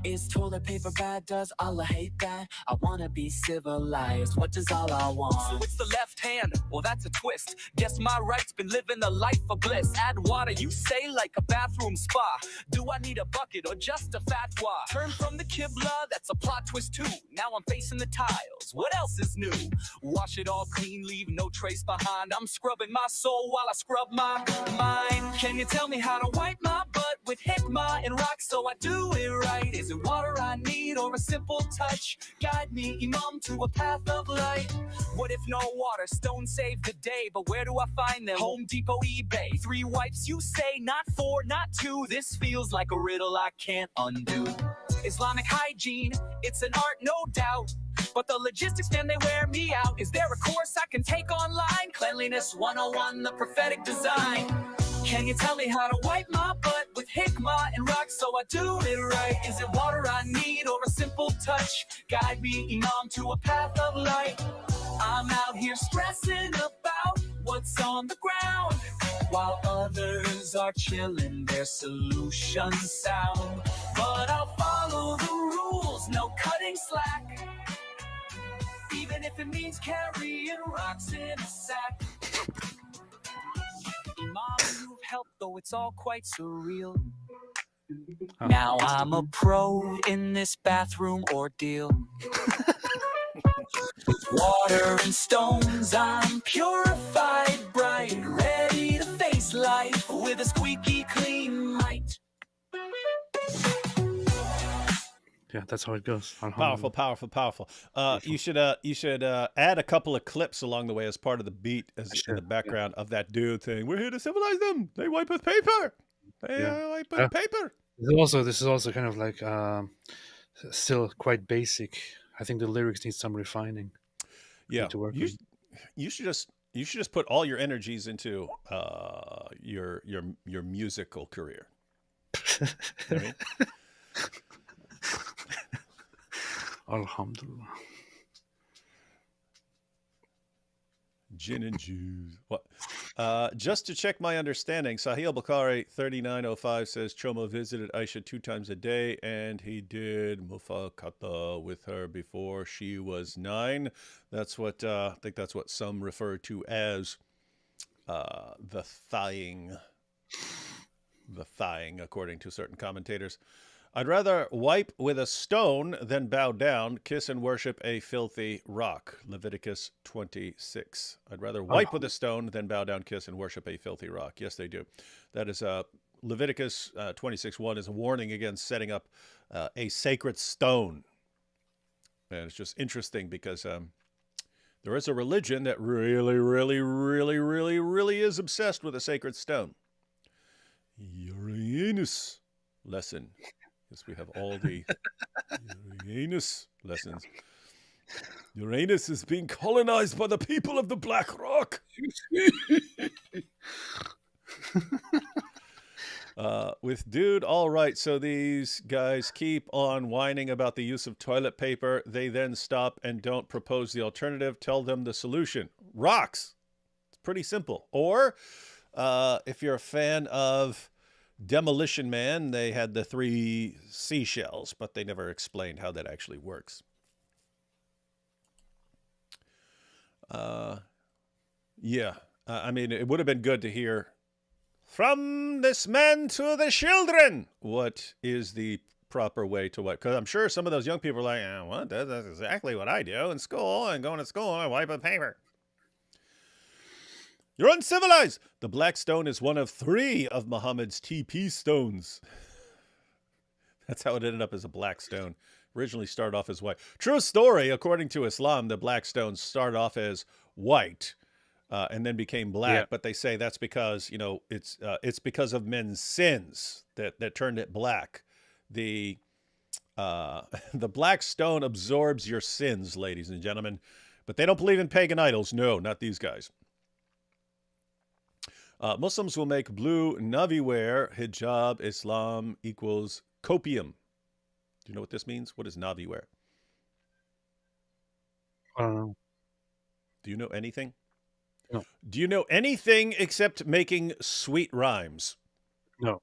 Is toilet paper bad? Does Allah hate that? I wanna be civilized. What does Allah want? So it's the left hand. Well, that's a twist. Guess my right's been living a life of bliss. Add water, you say, like a bathroom spa. Do I need a bucket or just a fatwa? Turn from the Qibla, that's a plot twist too. Now I'm facing the tiles. What else is new? Wash it all clean, leave no trace behind. I'm scrubbing my soul while I scrub my mind. Can you tell me how to wipe my butt with hikmah and rock so I do it right? Is it water I need or a simple touch? Guide me, Imam, to a path of light. What if no water? Stones save the day, but where do I find them? Home Depot, eBay. 3 wipes, you say, not 4, not 2. This feels like a riddle I can't undo. Islamic hygiene, it's an art, no doubt. But the logistics, man, they wear me out. Is there a course I can take online? Cleanliness 101, the prophetic design. Can you tell me how to wipe my butt with hikmah and rock so I do it right? Is it water I need or a simple touch? Guide me, Imam, to a path of light. I'm out here stressing about what's on the ground, while others are chilling, their solutions sound. But I'll follow the rules, no cutting slack, even if it means carrying rocks in a sack. Imam, you've helped, though it's all quite surreal. Now I'm a pro in this bathroom ordeal. Water and stones, I'm purified, bright, ready to face life with a squeaky clean might. Yeah, that's how it goes. Powerful, powerful, powerful. You should add a couple of clips along the way as part of the beat, as in the background of that dude saying, "We're here to civilize them. They wipe with paper. They wipe with paper." This is also kind of like still quite basic. I think the lyrics need some refining. Yeah, you should just put all your energies into your musical career. You know what I mean? Alhamdulillah. Gin and Jews. What? Just to check my understanding, Sahil Bukhari 3905 says Chomo visited Aisha 2 times a day, and he did mufakata with her before she was 9. That's what I think. That's what some refer to as the thighing. The thighing, according to certain commentators. I'd rather wipe with a stone than bow down, kiss and worship a filthy rock. Leviticus 26. I'd rather wipe with a stone than bow down, kiss and worship a filthy rock. Yes, they do. That is Leviticus 26:1 is a warning against setting up a sacred stone. And it's just interesting because there is a religion that really is obsessed with a sacred stone. Uranus lesson. Yes, we have all the Uranus lessons. Uranus is being colonized by the people of the Black Rock. With dude, all right, so these guys keep on whining about the use of toilet paper. They then stop and don't propose the alternative. Tell them the solution. Rocks. It's pretty simple. Or if you're a fan of Demolition Man, they had the 3 seashells, but they never explained how that actually works. Yeah, I mean, it would have been good to hear from this man to the children. What is the proper way to what? Because I'm sure some of those young people are like, what? That's exactly what I do in school. And going to school, I wipe a paper. You're uncivilized. The black stone is one of 3 of Muhammad's TP stones. That's how it ended up as a black stone. Originally started off as white. True story, according to Islam, the black stones started off as white and then became black. Yeah. But they say that's because, you know, it's because of men's sins that turned it black. The black stone absorbs your sins, ladies and gentlemen. But they don't believe in pagan idols. No, not these guys. Muslims will make blue Navi wear. Hijab Islam equals copium. Do you know what this means? What is Navi wear? I don't know. Do you know anything? No. Do you know anything except making sweet rhymes? No.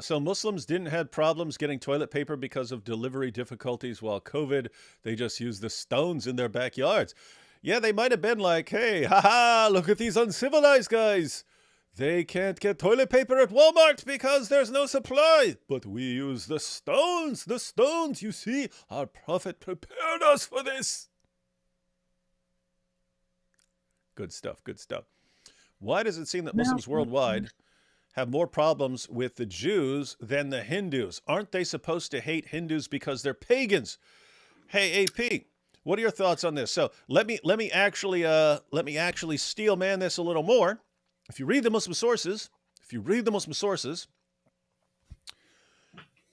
So Muslims didn't have problems getting toilet paper because of delivery difficulties while COVID. They just used the stones in their backyards. Yeah, they might have been like, hey, haha, look at these uncivilized guys. They can't get toilet paper at Walmart because there's no supply. But we use the stones. The stones, you see, our prophet prepared us for this. Good stuff, good stuff. Why does it seem that Muslims worldwide have more problems with the Jews than the Hindus? Aren't they supposed to hate Hindus because they're pagans? Hey, AP, what are your thoughts on this? So let me actually steel man this a little more. If you read the Muslim sources,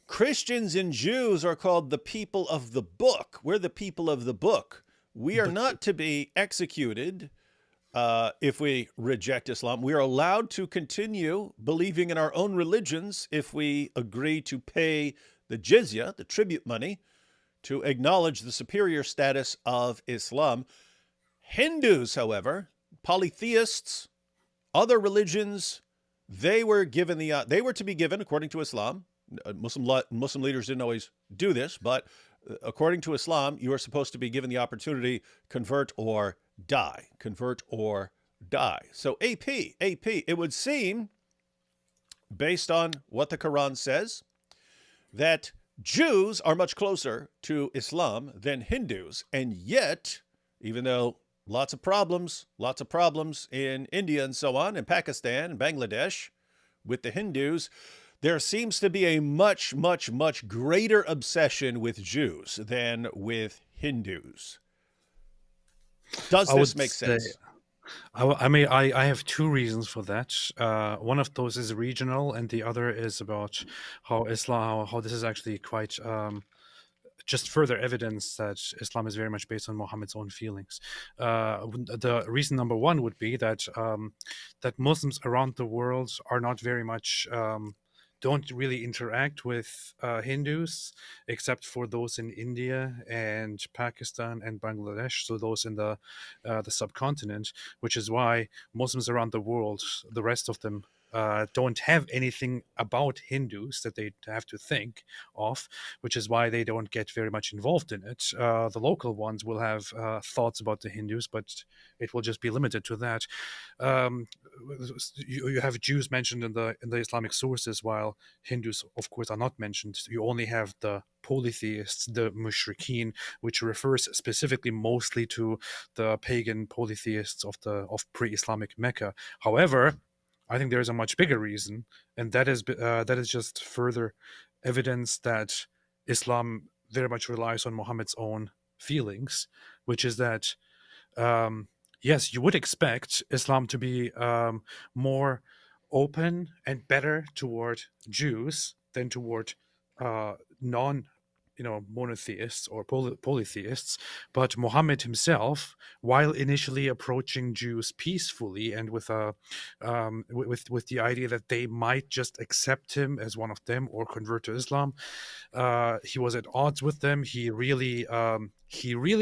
Christians and Jews are called the people of the book. We're the people of the book. We are not to be executed if we reject Islam. We are allowed to continue believing in our own religions if we agree to pay the jizya, the tribute money, to acknowledge the superior status of Islam. Hindus, however, polytheists, other religions, they were to be given, according to Islam. Muslim leaders didn't always do this, but according to Islam, you are supposed to be given the opportunity, convert or die. Convert or die. So AP, it would seem, based on what the Quran says, that Jews are much closer to Islam than Hindus. And yet, even though lots of problems in India and so on, and Pakistan and Bangladesh with the Hindus, there seems to be a much, much, much greater obsession with Jews than with Hindus. Does this make sense? I have 2 reasons for that. One of those is regional, and the other is about how this is actually quite just further evidence that Islam is very much based on Muhammad's own feelings. The reason number 1 would be that that Muslims around the world are not very much don't really interact with Hindus, except for those in India and Pakistan and Bangladesh, so those in the subcontinent, which is why Muslims around the world, the rest of them, don't have anything about Hindus that they have to think of, which is why they don't get very much involved in it. The local ones will have thoughts about the Hindus, but it will just be limited to that. You have Jews mentioned in the Islamic sources, while Hindus, of course, are not mentioned. You only have the polytheists, the mushrikeen, which refers specifically mostly to the pagan polytheists of pre-Islamic Mecca. However, I think there is a much bigger reason, and that is just further evidence that Islam very much relies on Muhammad's own feelings, which is that yes, you would expect Islam to be more open and better toward Jews than toward non monotheists or polytheists, but Muhammad himself, while initially approaching Jews peacefully and with the idea that they might just accept him as one of them or convert to Islam, he was at odds with them. He really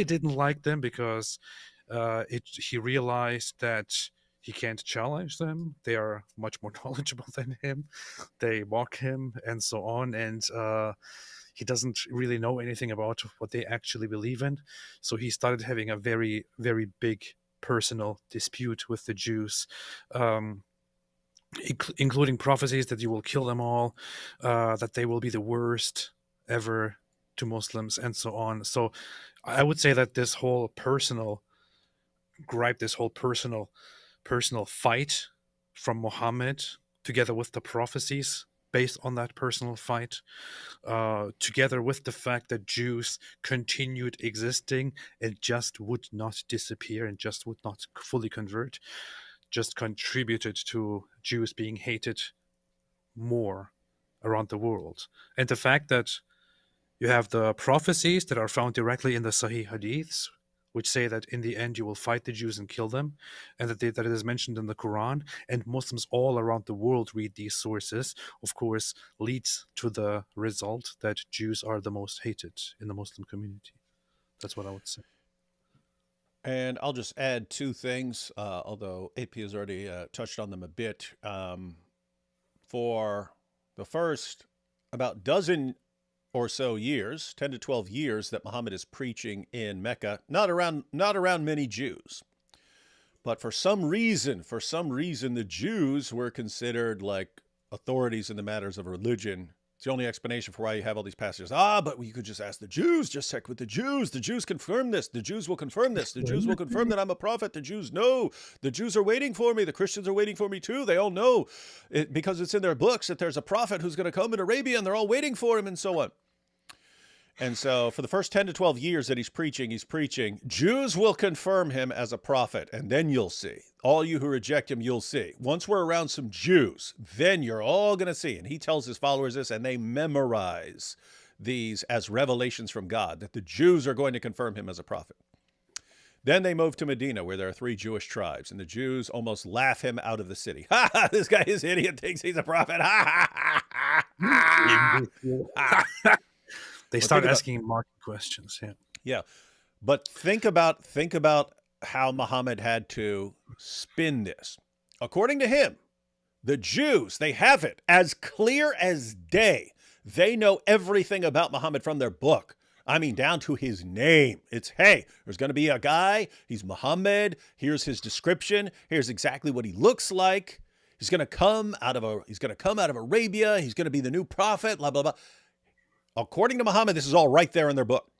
didn't like them because he realized that He can't challenge them. They are much more knowledgeable than him. They mock him and so on. And he doesn't really know anything about what they actually believe in. So he started having a very, very big personal dispute with the Jews, including prophecies that you will kill them all, that they will be the worst ever to Muslims, and so on. So I would say that this whole personal gripe, this whole personal fight from Muhammad, together with the prophecies based on that personal fight, together with the fact that Jews continued existing and just would not disappear and just would not fully convert, just contributed to Jews being hated more around the world. And the fact that you have the prophecies that are found directly in the Sahih Hadiths, which say that in the end you will fight the Jews and kill them, and that it is mentioned in the Quran, and Muslims all around the world read these sources, of course, leads to the result that Jews are the most hated in the Muslim community. That's what I would say. And I'll just add two things, although AP has already touched on them a bit. For the first about dozen or so years, 10 to 12 years, that Muhammad is preaching in Mecca, not around many Jews. But for some reason, the Jews were considered like authorities in the matters of religion. It's the only explanation for why you have all these passages. But you could just ask the Jews, just check with the Jews. The Jews confirm this. The Jews will confirm this. The Jews will confirm that I'm a prophet. The Jews know. The Jews are waiting for me. The Christians are waiting for me too. They all know it, because it's in their books, that there's a prophet who's going to come in Arabia, and they're all waiting for him, and so on. And so for the first 10 to 12 years that he's preaching, Jews will confirm him as a prophet, and then you'll see. All you who reject him, you'll see. Once we're around some Jews, then you're all going to see. And he tells his followers this, and they memorize these as revelations from God, that the Jews are going to confirm him as a prophet. Then they move to Medina, where there are 3 Jewish tribes, and the Jews almost laugh him out of the city. Ha ha, this guy is an idiot, thinks he's a prophet. Ha ha ha ha ha. They start asking market questions. Yeah. But think about how Muhammad had to spin this. According to him, the Jews, they have it as clear as day. They know everything about Muhammad from their book. I mean, down to his name. It's, hey, there's going to be a guy. He's Muhammad. Here's his description. Here's exactly what he looks like. He's going to come out of Arabia. He's going to be the new prophet, blah, blah, blah. According to Muhammad, this is all right there in their book.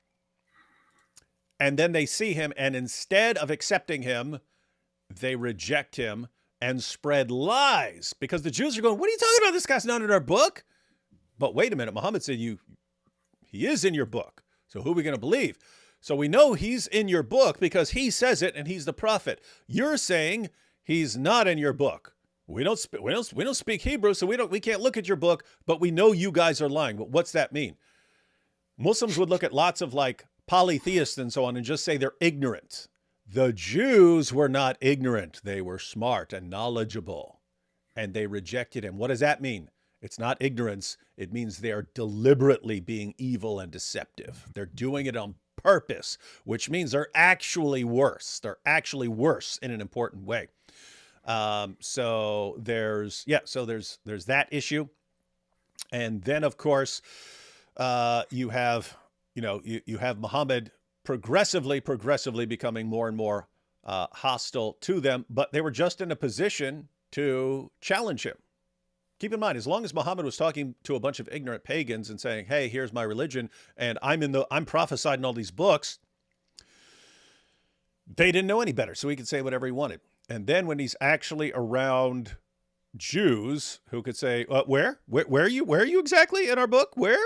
And then they see him, and instead of accepting him, they reject him and spread lies, because the Jews are going, what are you talking about? This guy's not in our book. But wait a minute, Muhammad said he is in your book. So who are we going to believe? So we know he's in your book because he says it and he's the prophet. You're saying he's not in your book. We don't speak Hebrew, so we can't look at your book, but we know you guys are lying. But what's that mean? Muslims would look at lots of like polytheists and so on and just say they're ignorant. The Jews were not ignorant. They were smart and knowledgeable, and they rejected him. What does that mean? It's not ignorance. It means they are deliberately being evil and deceptive. They're doing it on purpose, which means they're actually worse. They're actually worse in an important way. So there's that issue. And then of course, you have Muhammad progressively becoming more and more, hostile to them, but they were just in a position to challenge him. Keep in mind, as long as Muhammad was talking to a bunch of ignorant pagans and saying, hey, here's my religion, and I'm prophesied in all these books, they didn't know any better, so he could say whatever he wanted. And then when he's actually around Jews who could say, where are you exactly in our book? Where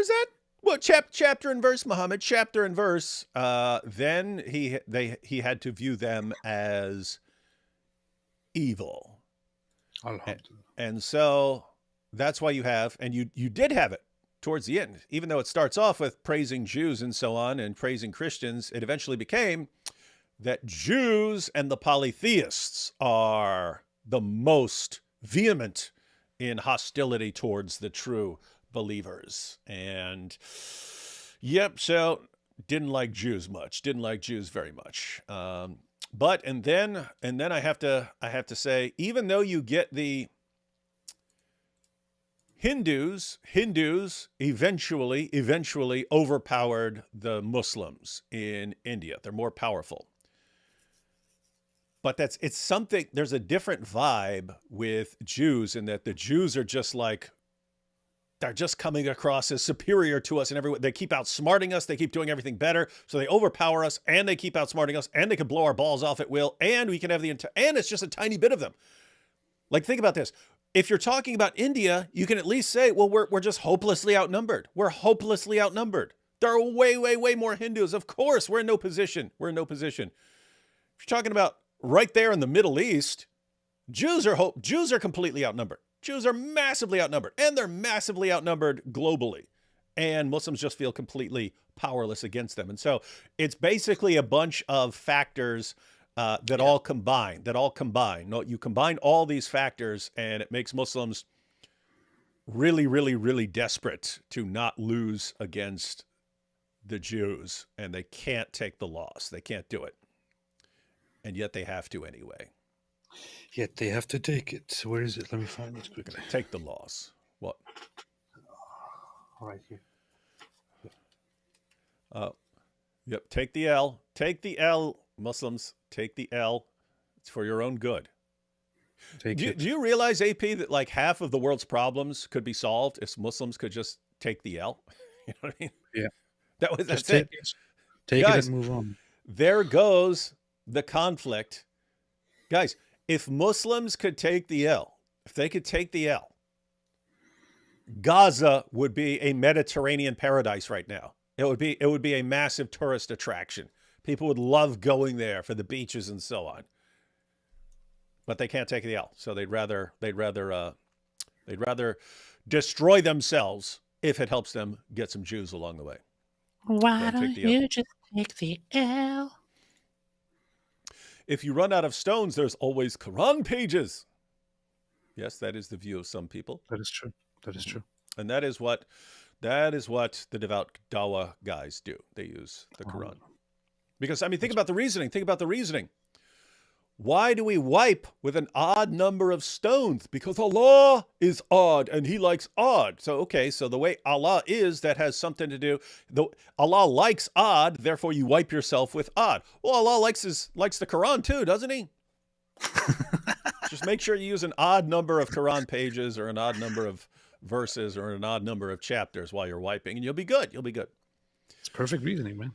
is that? What chapter and verse, Muhammad? Chapter and verse. Then he had to view them as evil. And so that's why you have, and you did have it towards the end, even though it starts off with praising Jews and so on and praising Christians, it eventually became that Jews and the polytheists are the most vehement in hostility towards the true believers. And so didn't like Jews much, didn't like Jews very much. But and then I have to say, even though you get the Hindus eventually overpowered the Muslims in India. They're more powerful. But it's something, there's a different vibe with Jews in that the Jews are just like, they're just coming across as superior to us in every way. They keep outsmarting us. They keep doing everything better. So they overpower us and they keep outsmarting us and they can blow our balls off at will. And we can have and it's just a tiny bit of them. Like, think about this. If you're talking about India, you can at least say, well, we're just hopelessly outnumbered. We're hopelessly outnumbered. There are way, way, way more Hindus. Of course, we're in no position. We're in no position. If you're talking about right there in the Middle East, Jews are completely outnumbered. Jews are massively outnumbered, and they're massively outnumbered globally. And Muslims just feel completely powerless against them. And so it's basically a bunch of factors that all combine. No, you combine all these factors, and it makes Muslims really, really, really desperate to not lose against the Jews, and they can't take the loss. They can't do it. And yet they have to anyway. Yet they have to take it. Where is it? Let me find it quickly. Take the loss. What? Right here. Yep. Take the L. Take the L, Muslims. Take the L. It's for your own good. Do you realize, AP, that like half of the world's problems could be solved if Muslims could just take the L? You know what I mean? Yeah. That's it. Take Guys, it and move on. There goes the conflict. Guys, if Muslims could take the L, if they could take the L, Gaza would be a Mediterranean paradise right now. It would be a massive tourist attraction. People would love going there for the beaches and so on. But they can't take the L, so they'd rather destroy themselves if it helps them get some Jews along the way. Why don't you just take the L? If you run out of stones, there's always Quran pages. Yes, that is the view of some people. That is true. That is true. And that is what the devout Dawah guys do. They use the Quran. Because, I mean, think about the reasoning. Why do we wipe with an odd number of stones? Because Allah is odd and he likes odd. So, okay, so the way Allah is, that has something to do. Allah likes odd, therefore you wipe yourself with odd. Well, Allah likes the Quran too, doesn't he? Just make sure you use an odd number of Quran pages or an odd number of verses or an odd number of chapters while you're wiping, and you'll be good. You'll be good. It's perfect reasoning, man.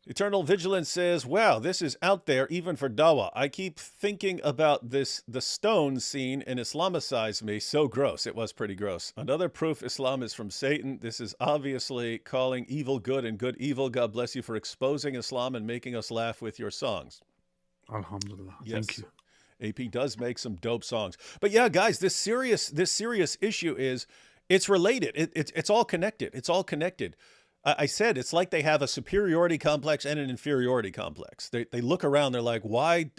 Eternal Vigilance says, wow, this is out there even for Dawah. I keep thinking about the stone scene and Islamicize me. So gross. It was pretty gross. Another proof Islam is from Satan. This is obviously calling evil good and good evil. God bless you for exposing Islam and making us laugh with your songs. Alhamdulillah. Yes. Thank you. AP does make some dope songs. But yeah, guys, this serious issue is, it's related. It's all connected. It's all connected. I said it's like they have a superiority complex and an inferiority complex. They look around, they're like, why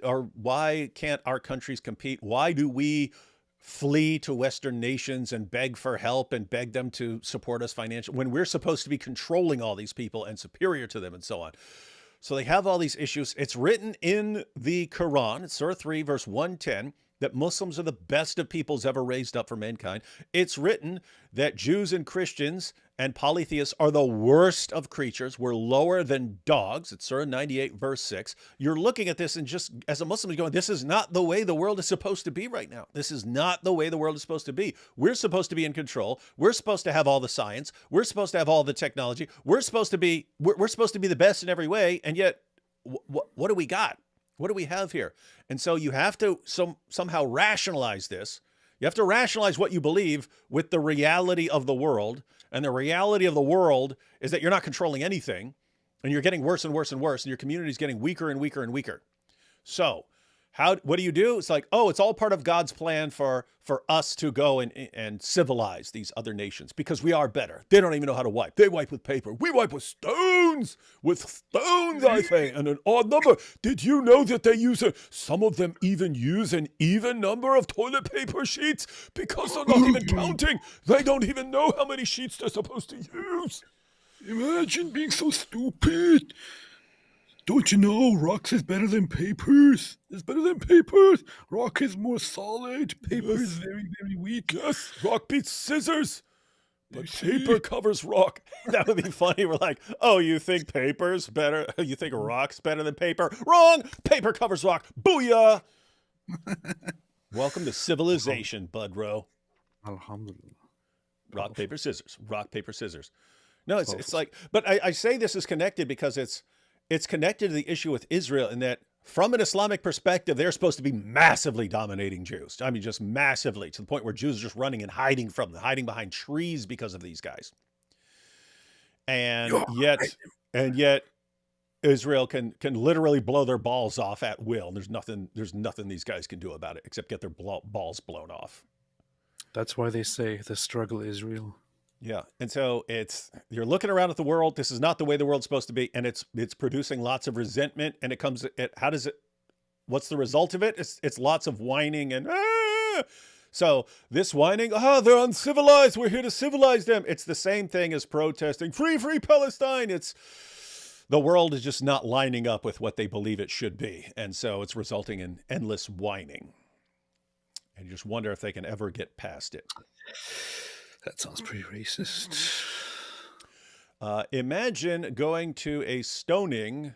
can't our countries compete? Why do we flee to Western nations and beg for help and beg them to support us financially when we're supposed to be controlling all these people and superior to them and so on? So they have all these issues. It's written in the Quran, it's Surah 3, verse 110, that Muslims are the best of peoples ever raised up for mankind. It's written that Jews and Christians and polytheists are the worst of creatures. We're lower than dogs. It's Surah 98, verse 6. You're looking at this and just, as a Muslim, you're going, this is not the way the world is supposed to be right now. This is not the way the world is supposed to be. We're supposed to be in control. We're supposed to have all the science. We're supposed to have all the technology. We're supposed to be the best in every way. And yet, what do we got? What do we have here? And so you have to somehow rationalize this. You have to rationalize what you believe with the reality of the world. And the reality of the world is that you're not controlling anything, and you're getting worse and worse and worse, and your community is getting weaker and weaker and weaker. So what do you do? It's like, oh, it's all part of God's plan for us to go and civilize these other nations because we are better. They don't even know how to wipe. They wipe with paper. We wipe with stones. With stones, I say, and an odd number. Did you know that they some of them even use an even number of toilet paper sheets because they're not even counting. They don't even know how many sheets they're supposed to use. Imagine being so stupid. Don't you know rocks is better than papers? It's better than papers. Rock is more solid. Paper is very, very weak. Yes, rock beats scissors. But paper covers rock. That would be funny. We're like, oh, you think paper's better? You think rock's better than paper? Wrong. Paper covers rock. Booyah. Welcome to civilization, Budro. Alhamdulillah. Rock, paper, scissors. Rock, paper, scissors. No, it's like, but I say this is connected because it's connected to the issue with Israel in that from an Islamic perspective, they're supposed to be massively dominating Jews. I mean, just massively, to the point where Jews are just running and hiding from them, hiding behind trees because of these guys. And yet Israel can literally blow their balls off at will. There's nothing these guys can do about it except get their balls blown off. That's why they say the struggle is real. Yeah. And so you're looking around at the world. This is not the way the world's supposed to be. And it's producing lots of resentment. And what's the result of it? It's lots of whining and, So this whining, they're uncivilized. We're here to civilize them. It's the same thing as protesting free Palestine. The world is just not lining up with what they believe it should be. And so it's resulting in endless whining. And you just wonder if they can ever get past it. That sounds pretty racist. Imagine going to a stoning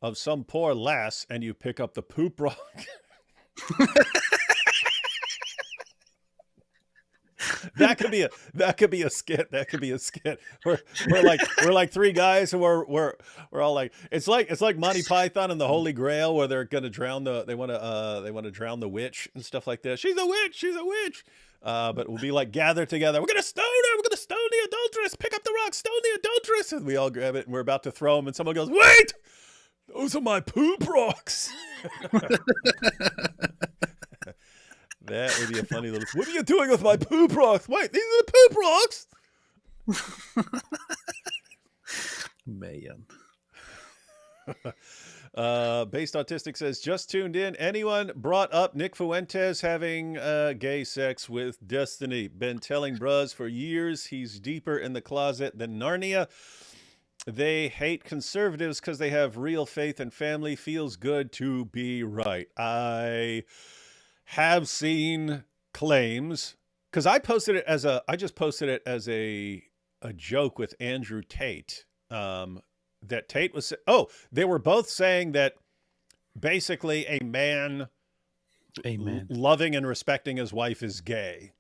of some poor lass and you pick up the poop rock. That could be a skit. That could be a skit. We're like three guys and we're all like, it's like Monty Python and the Holy Grail where they're gonna drown they want to drown the witch and stuff like that. She's a witch. But we'll be like gathered together. We're gonna stone her. We're gonna stone the adulteress. Pick up the rock. Stone the adulteress. And we all grab it and we're about to throw them. And someone goes, "Wait, those are my poop rocks." That would be a funny little. What are you doing with my poop rocks? Wait, these are the poop rocks. Man. Based Autistic says, just tuned in. Anyone brought up Nick Fuentes having gay sex with Destiny? Been telling bros for years he's deeper in the closet than Narnia. They hate conservatives because they have real faith and family. Feels good to be right. I have seen claims because I posted it as I just posted it as a joke with Andrew Tate. That Tate was, they were both saying that basically a man loving and respecting his wife is gay.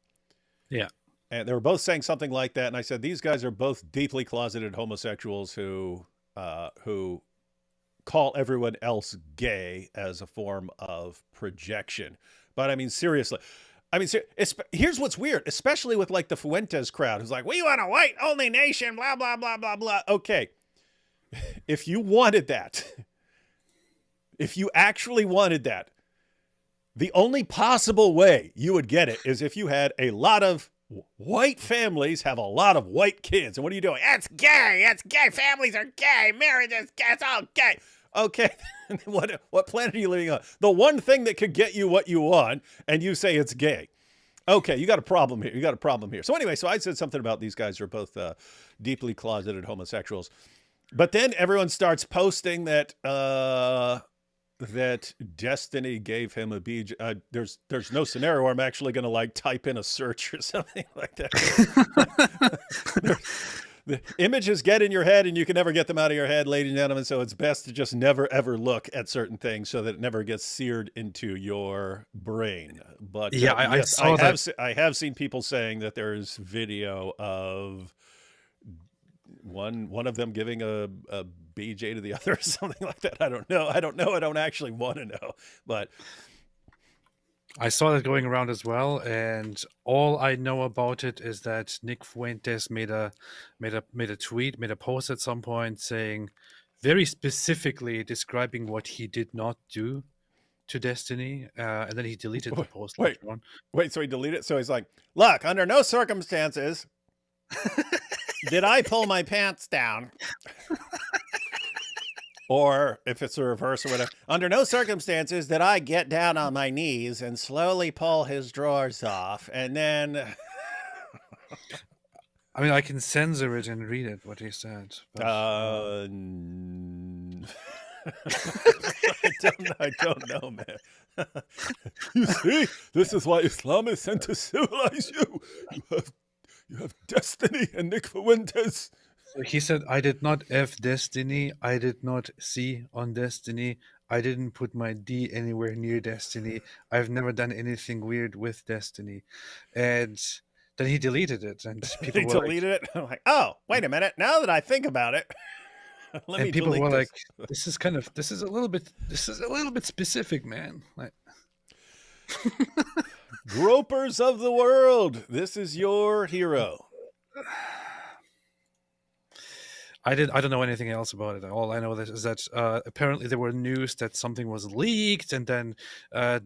Yeah. And they were both saying something like that. And I said, these guys are both deeply closeted homosexuals who call everyone else gay as a form of projection. But I mean, seriously, here's what's weird, especially with like the Fuentes crowd who's like, we want a white only nation, blah, blah, blah, blah, blah. Okay. If you wanted that, if you actually wanted that, the only possible way you would get it is if you had a lot of white families have a lot of white kids. And what are you doing? It's gay. It's gay. Families are gay. Marriage is gay. It's all gay. Okay. What planet are you living on? The one thing that could get you what you want, and you say it's gay. Okay, you got a problem here. So anyway, so I said something about these guys are both deeply closeted homosexuals. But then everyone starts posting that that Destiny gave him a BJ. There's no scenario where I'm actually going to like type in a search or something like that. The images get in your head and you can never get them out of your head, ladies and gentlemen. So it's best to just never, ever look at certain things so that it never gets seared into your brain. But yeah, I have seen people saying that there's video of one of them giving a BJ to the other or something like that. I don't know. I don't actually want to know, but I saw that going around as well, and all I know about it is that Nick Fuentes made a post at some point saying, very specifically describing what he did not do to Destiny, and then he deleted the post. Wait, so he deleted it? So he's like, look, under no circumstances did I pull my pants down. Or if it's the reverse or whatever, under no circumstances did I get down on my knees and slowly pull his drawers off. And then I mean, I can censor it and read it, what he said. But, I don't know, man. You see, this is why Islam is sent to civilize you. You have destiny, and Nick Fuentes. So he said, I did not F destiny. I did not C on destiny. I didn't put my D anywhere near destiny. I've never done anything weird with destiny. And then he deleted it. And people He were deleted it. I'm like, oh, wait a minute. Now that I think about it, let me and people delete were this. like, this is a little bit specific, man. Like, Gropers of the world, this is your hero. I don't know anything else about it. All I know is that apparently there were news that something was leaked, and then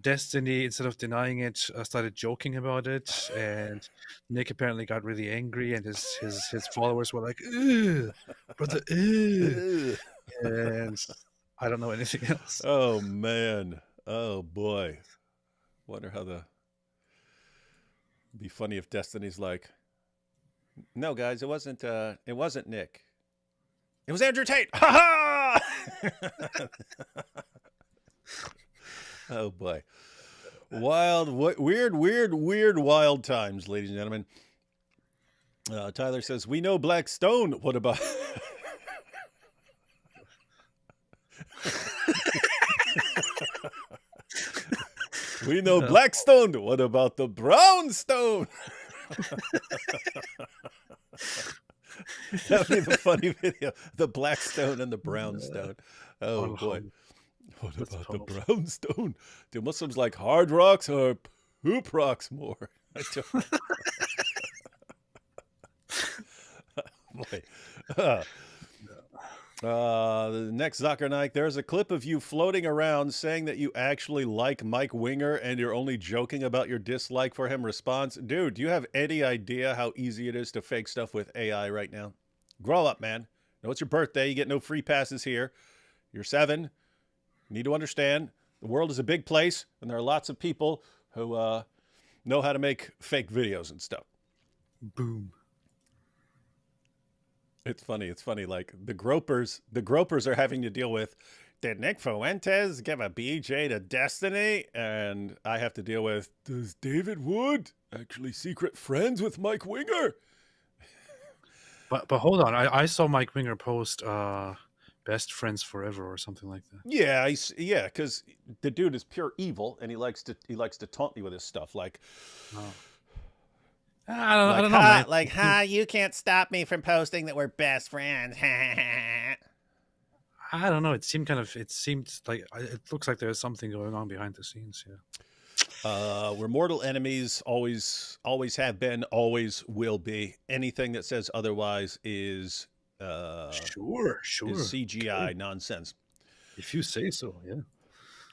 Destiny, instead of denying it, started joking about it. And Nick apparently got really angry, and his followers were like, "Ugh, brother, ugh." And I don't know anything else. Oh man, oh boy. Wonder how be funny if Destiny's like, no guys, it wasn't Nick. It was Andrew Tate. Ha ha! Oh boy. Weird, wild times, ladies and gentlemen. Tyler says, we know Black Stone. What about we know Blackstone. What about the Brownstone? That would be the funny video. The Blackstone and the Brownstone. Oh boy. What about the Brownstone? Do Muslims like hard rocks or poop rocks more? I don't boy. The next Zuckernight, there's a clip of you floating around saying that you actually like Mike Winger and you're only joking about your dislike for him. Response, dude, do you have any idea how easy it is to fake stuff with AI right now? Grow up, man. No, it's your birthday. You get no free passes here. You're 7. You need to understand the world is a big place and there are lots of people who know how to make fake videos and stuff. Boom. It's funny. Like the gropers are having to deal with, did Nick Fuentes give a BJ to Destiny? And I have to deal with, does David Wood actually secret friends with Mike Winger? But hold on, I saw Mike Winger post "Best Friends Forever" or something like that. Yeah, because the dude is pure evil and he likes to taunt you with his stuff like. Oh. I don't know, man. Like, you can't stop me from posting that we're best friends. I don't know. It seemed like it looks like there's something going on behind the scenes. Yeah. We're mortal enemies. Always have been. Always will be. Anything that says otherwise is sure is CGI nonsense. If you say so, yeah.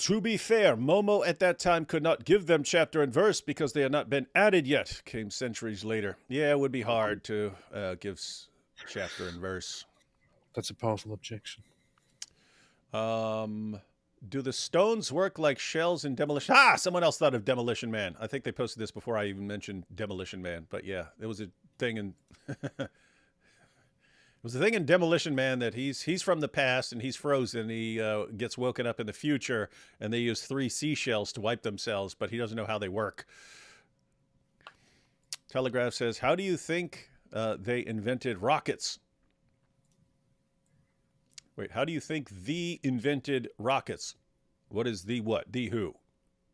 To be fair, Momo at that time could not give them chapter and verse because they had not been added yet. Came centuries later. Yeah, it would be hard to give chapter and verse. That's a powerful objection. Do the stones work like shells in Demolition? Someone else thought of Demolition Man. I think they posted this before I even mentioned Demolition Man. But yeah, it was a thing in... It was a thing in Demolition Man that he's from the past and he's frozen. He gets woken up in the future and they use 3 seashells to wipe themselves, but he doesn't know how they work. Telegraph says, how do you think they invented rockets? Wait, how do you think the invented rockets? What is the what? The who?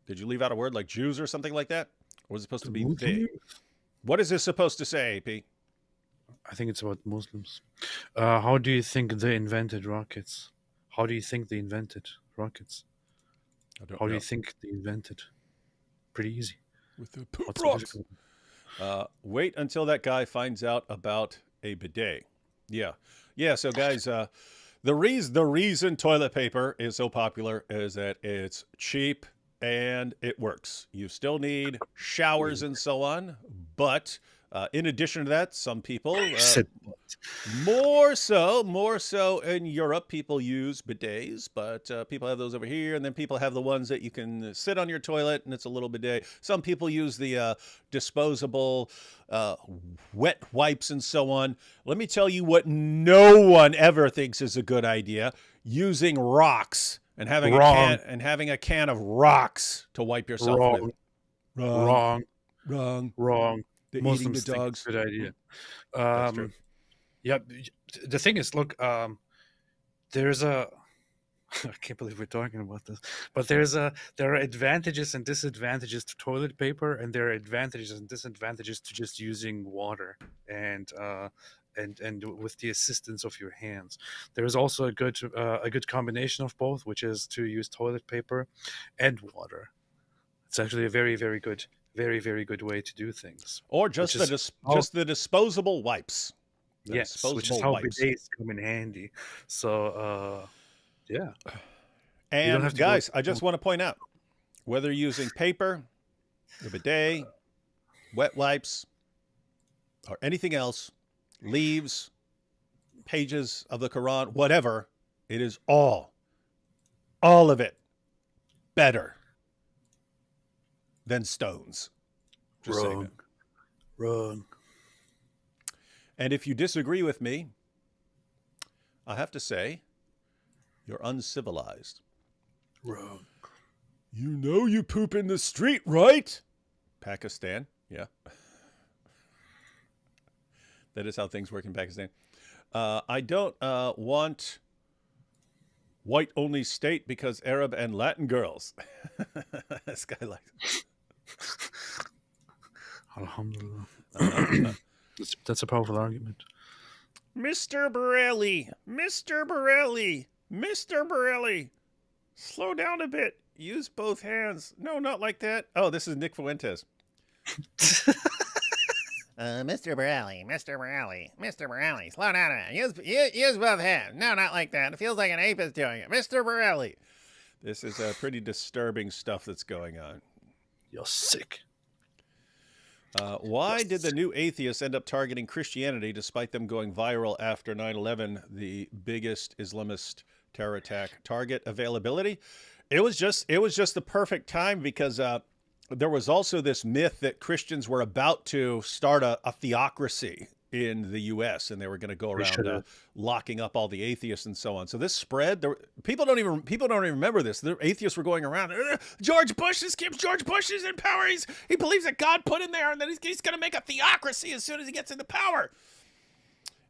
Did you leave out a word like Jews or something like that? Or was it supposed to be they? What is this supposed to say, AP? I think it's about Muslims. How do you think they invented rockets? How do you think they invented rockets? How do you think they invented? Pretty easy. With the poop rocks. Wait until that guy finds out about a bidet. Yeah. So guys, the reason toilet paper is so popular is that it's cheap and it works. You still need showers and so on, but in addition to that, some people... said More so in Europe, people use bidets, but people have those over here, and then people have the ones that you can sit on your toilet, and it's a little bidet. Some people use the disposable wet wipes and so on. Let me tell you what no one ever thinks is a good idea: using rocks and having a can of rocks to wipe yourself with. Wrong. They're eating Muslims the think dogs. it's a good idea. That's true. Yeah, the thing is, look, there's a. I can't believe we're talking about this, but there are advantages and disadvantages to toilet paper, and there are advantages and disadvantages to just using water and with the assistance of your hands. There is also a good combination of both, which is to use toilet paper and water. It's actually a very, very good way to do things. Or just the disposable wipes. Yes, which is how bidets come in handy. So, yeah. And guys, I just want to point out, whether you're using paper, a bidet, wet wipes, or anything else, leaves, pages of the Quran, whatever, it is all of it, better than stones. Just saying that. Wrong. And if you disagree with me, I have to say, you're uncivilized. Wrong. You know you poop in the street, right? Pakistan, yeah. That is how things work in Pakistan. I don't want white-only state because Arab and Latin girls. This guy likes it. Alhamdulillah. That's a powerful argument. Mr. Borelli, slow down a bit. Use both hands. No, not like that. Oh, this is Nick Fuentes. Mr. Borelli, slow down a minute. Use both hands. No, not like that. It feels like an ape is doing it. Mr. Borelli. This is pretty disturbing stuff that's going on. You're sick. Why did the new atheists end up targeting Christianity despite them going viral after 9/11, the biggest Islamist terror attack? Target availability? It was just the perfect time because there was also this myth that Christians were about to start a theocracy in the U.S. and they were going to go around locking up all the atheists and so on. So this spread. People don't even remember this. The atheists were going around. George Bush is in power. He believes that God put him there, and then he's going to make a theocracy as soon as he gets into power.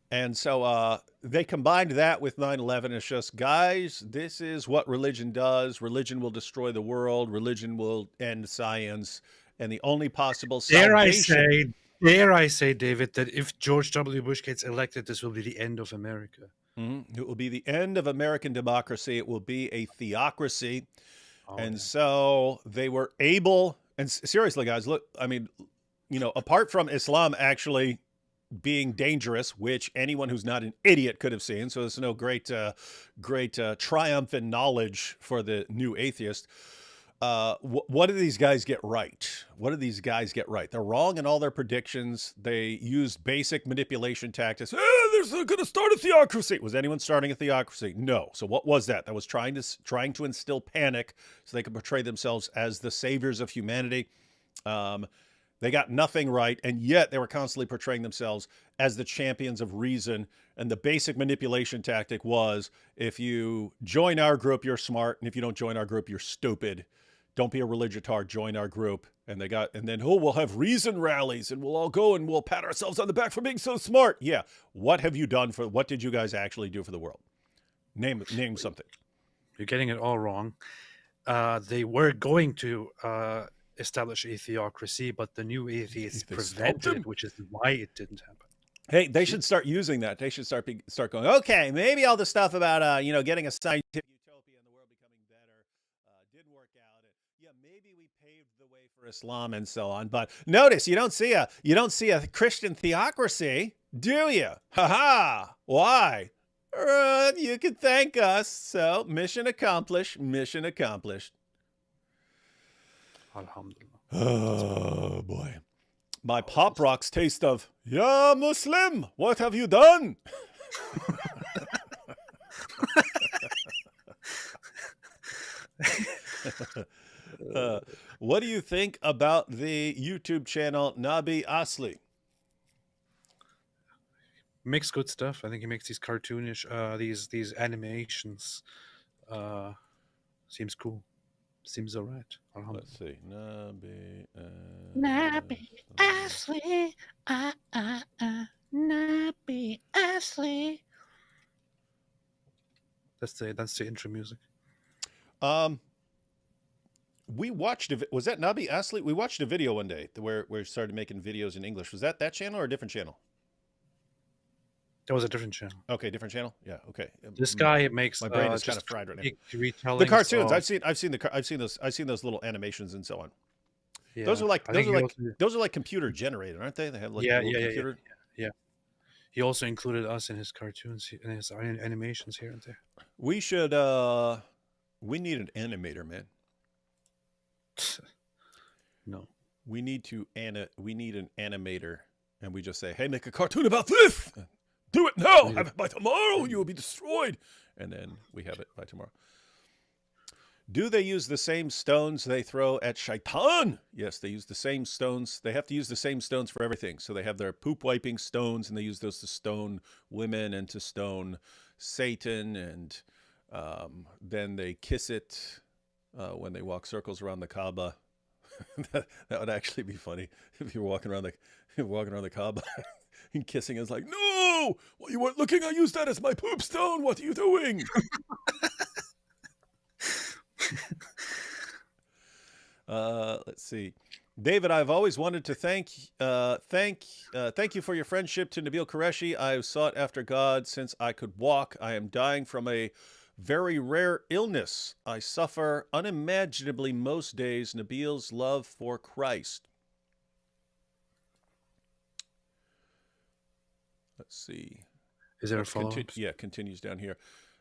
And so they combined that with 9/11. It's just, guys, this is what religion does. Religion will destroy the world. Religion will end science. And the only possible salvation... Dare I say, David, that if George W. Bush gets elected, this will be the end of America. Mm-hmm. It will be the end of American democracy. It will be a theocracy. So they were able... And seriously, guys, look, I mean, apart from Islam actually being dangerous, which anyone who's not an idiot could have seen. So there's no great triumph in knowledge for the new atheist. What do these guys get right? They're wrong in all their predictions. They used basic manipulation tactics. They're going to start a theocracy. Was anyone starting a theocracy? No. So what was that? That was trying to instill panic so they could portray themselves as the saviors of humanity. They got nothing right, and yet they were constantly portraying themselves as the champions of reason. And the basic manipulation tactic was, if you join our group, you're smart, and if you don't join our group, you're stupid. Don't be a religitard, join our group. And then we'll have reason rallies, and we'll all go and we'll pat ourselves on the back for being so smart. Yeah. What did you guys actually do for the world? Name something. You're getting it all wrong. They were going to establish a theocracy, but the new atheists prevented it, which is why it didn't happen. Hey, they should start using that. They should start going, okay, maybe all the stuff about getting a scientific utopia and the world becoming better didn't work out. Yeah, maybe we paved the way for Islam and so on. But notice you don't see a Christian theocracy, do you? Ha. Why? You can thank us. So mission accomplished. Alhamdulillah. Oh boy. My pop rocks taste of, "Ya Muslim, what have you done?" What do you think about the YouTube channel Nabi Asli? Makes good stuff. I think he makes these cartoonish, these animations. Seems cool. Seems alright. Let's see. Nabi. Nabi Asli. Nabi Asli. That's the intro music. We watched was that Nabi Asli? We watched a video one day where we started making videos in English. Was that channel or a different channel? That was a different channel. Okay, different channel. Yeah. Okay. This guy makes my brain is kind just of fried right now. retellings The cartoons. of- I've seen those little animations and so on. Yeah, those are like I think those are like computer generated, aren't they? They have like yeah, a little yeah, computer. yeah. He also included us in his cartoons and his animations here and there. We should. We need an animator, man. No. We need an animator, and we just say, "Hey, make a cartoon about this. Do it now. Have it by tomorrow. You will be destroyed." And then we have it by tomorrow. Do they use the same stones they throw at Shaitan? Yes, they use the same stones. They have to use the same stones for everything. So they have their poop wiping stones, and they use those to stone women and to stone Satan, and then they kiss it when they walk circles around the Kaaba. that would actually be funny if you're walking around the Kaaba and kissing is like, "No, well, you weren't looking. I used that as my poop stone. What are you doing?" Let's see. David, I've always wanted to thank you for your friendship to Nabil Qureshi. I have sought after God since I could walk. I am dying from a very rare illness. I suffer unimaginably most days. Nabil's love for Christ. Let's see. Is there a follow-up? Yeah, continues down here.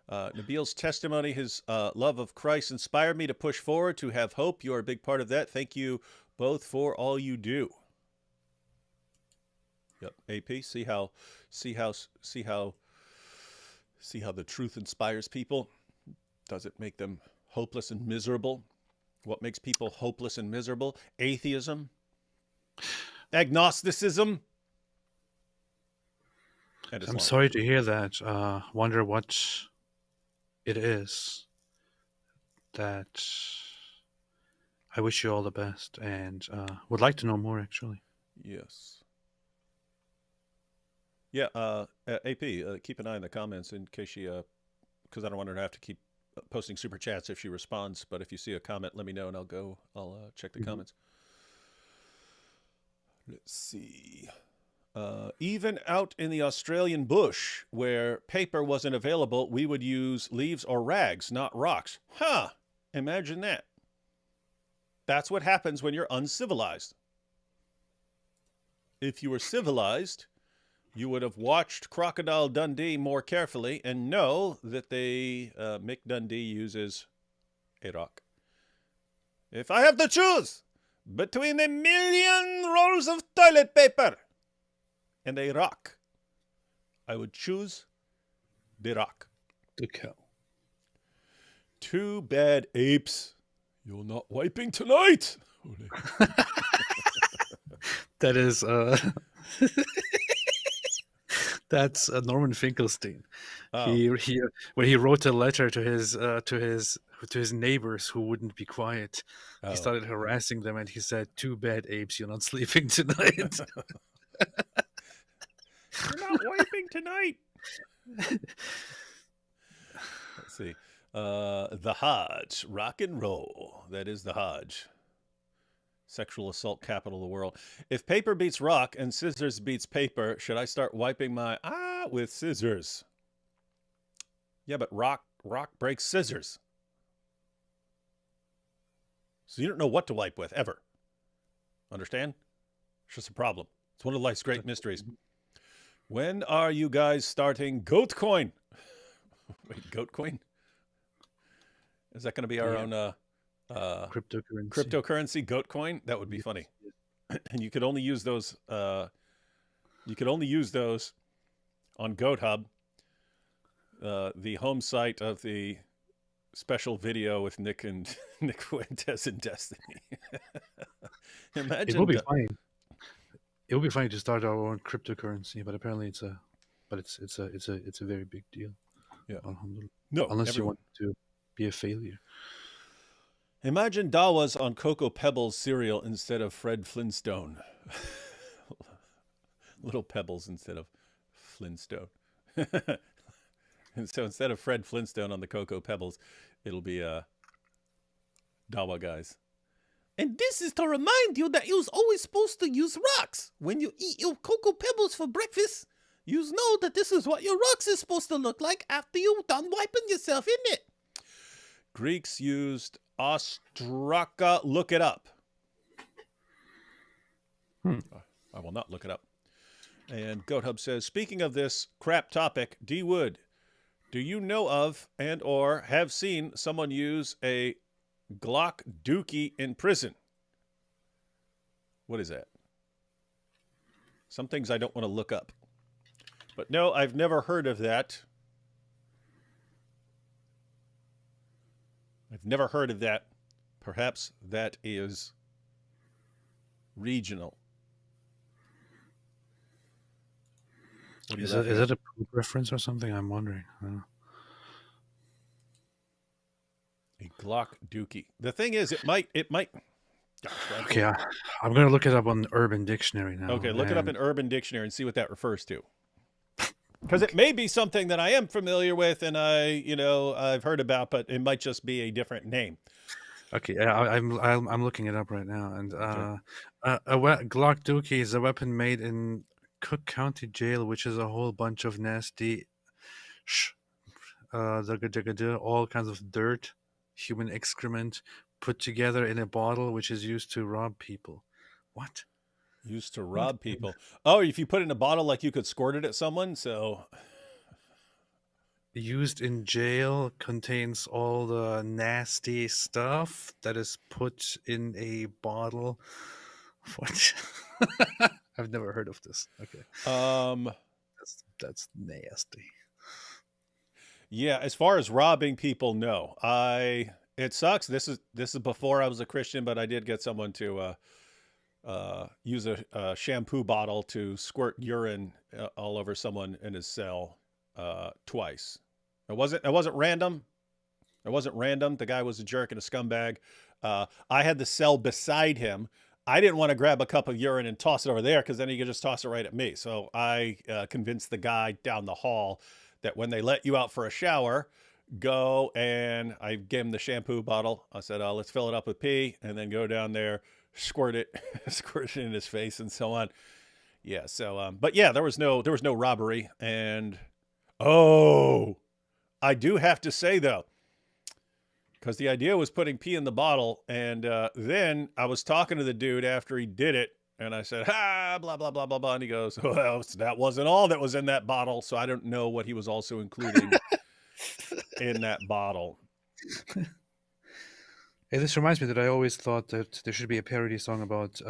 Nabil's testimony, his love of Christ inspired me to push forward, to have hope. You are a big part of that. Thank you both for all you do. Yep, AP. See how the truth inspires people. Does it make them hopeless and miserable? What makes people hopeless and miserable? Atheism, agnosticism. I'm sorry to hear that. Wonder what it is. That I wish you all the best, and would like to know more, actually. Yes. Yeah, AP, keep an eye on the comments in case she, because I don't want her to have to keep posting super chats if she responds. But if you see a comment, let me know, and I'll check the comments. Let's see. Even out in the Australian bush, where paper wasn't available, we would use leaves or rags, not rocks. Huh? Imagine that. That's what happens when you're uncivilized. If you were civilized, you would have watched Crocodile Dundee more carefully and know that Mick Dundee uses a rock. If I have to choose between 1,000,000 rolls of toilet paper and a rock, I would choose the rock. The cow. Too bad, apes. You're not wiping tonight. That is that's Norman Finkelstein. Oh. He when he wrote a letter to his neighbors who wouldn't be quiet, he started harassing them, and he said, "Too bad, apes, you're not sleeping tonight." You're not wiping tonight. Let's see. The Hajj, rock and roll. That is the Hajj. Sexual assault capital of the world. If paper beats rock and scissors beats paper, should I start wiping my with scissors? Yeah, but rock breaks scissors. So you don't know what to wipe with ever. Understand? It's just a problem. It's one of life's great mysteries. When are you guys starting GoatCoin? Wait, GoatCoin? Is that going to be our own cryptocurrency? Cryptocurrency, GoatCoin? That would be funny. and you could only use those. You could only use those on GoatHub, the home site of the special video with Nick and Nick Fuentes and Destiny. Imagine It will be funny. It would be funny to start our own cryptocurrency, but apparently it's a very big deal. Yeah. No, unless you want to be a failure. Imagine Dawah's on Cocoa Pebbles cereal instead of Fred Flintstone. Little pebbles instead of Flintstone. And so instead of Fred Flintstone on the Cocoa Pebbles, it'll be Dawah guys. And this is to remind you that you're always supposed to use rocks. When you eat your Cocoa Pebbles for breakfast, you know that this is what your rocks is supposed to look like after you're done wiping yourself in it. Greeks used ostraka. Look it up. I will not look it up. And GoatHub says, speaking of this crap topic, D. Wood, do you know of and or have seen someone use a Glock dookie in prison? What is that? Some things I don't want to look up. But no, I've never heard of that. I've never heard of that. Perhaps that is regional. Is that a poop reference or something? I'm wondering. A Glock dookie. The thing is, it might. Okay, I'm going to look it up on Urban Dictionary now. Okay, look it up in Urban Dictionary and see what that refers to. Because it may be something that I am familiar with and I've heard about, but it might just be a different name. Okay, I'm looking it up right now, and a Glock dookie is a weapon made in Cook County Jail, which is a whole bunch of nasty, all kinds of dirt, human excrement put together in a bottle, which is used to rob people. What? Used to rob people. Oh, if you put it in a bottle, like you could squirt it at someone. So used in jail, contains all the nasty stuff that is put in a bottle. What? I've never heard of this. Okay. That's nasty. Yeah, as far as robbing people, no. It sucks. This is before I was a Christian, but I did get someone to use a shampoo bottle to squirt urine all over someone in his cell twice. It wasn't random. It wasn't random. The guy was a jerk and a scumbag. I had the cell beside him. I didn't want to grab a cup of urine and toss it over there because then he could just toss it right at me. So I convinced the guy down the hall that when they let you out for a shower, go, and I gave him the shampoo bottle. I said, let's fill it up with pee and then go down there, squirt it in his face and so on. Yeah. So, but yeah, there was no robbery. And, I do have to say though, because the idea was putting pee in the bottle. And then I was talking to the dude after he did it. And I said, blah, blah, blah, blah, blah. And he goes, well, that wasn't all that was in that bottle. So I don't know what he was also including in that bottle. Hey, this reminds me that I always thought that there should be a parody song about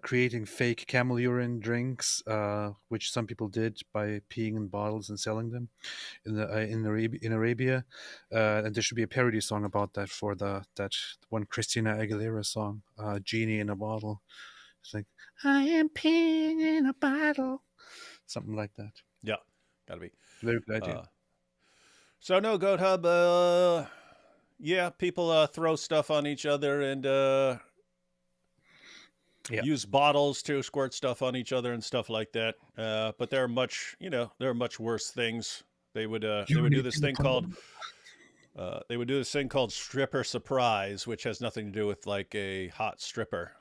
creating fake camel urine drinks, which some people did by peeing in bottles and selling them in Arabia, and there should be a parody song about that for that one Christina Aguilera song, "Genie in a Bottle." It's like, I am peeing in a bottle, something like that. Yeah, gotta be very good idea. So no, GoatHub. Yeah, people throw stuff on each other and use bottles to squirt stuff on each other and stuff like that. But there are much worse things. They would do this thing called stripper surprise, which has nothing to do with like a hot stripper.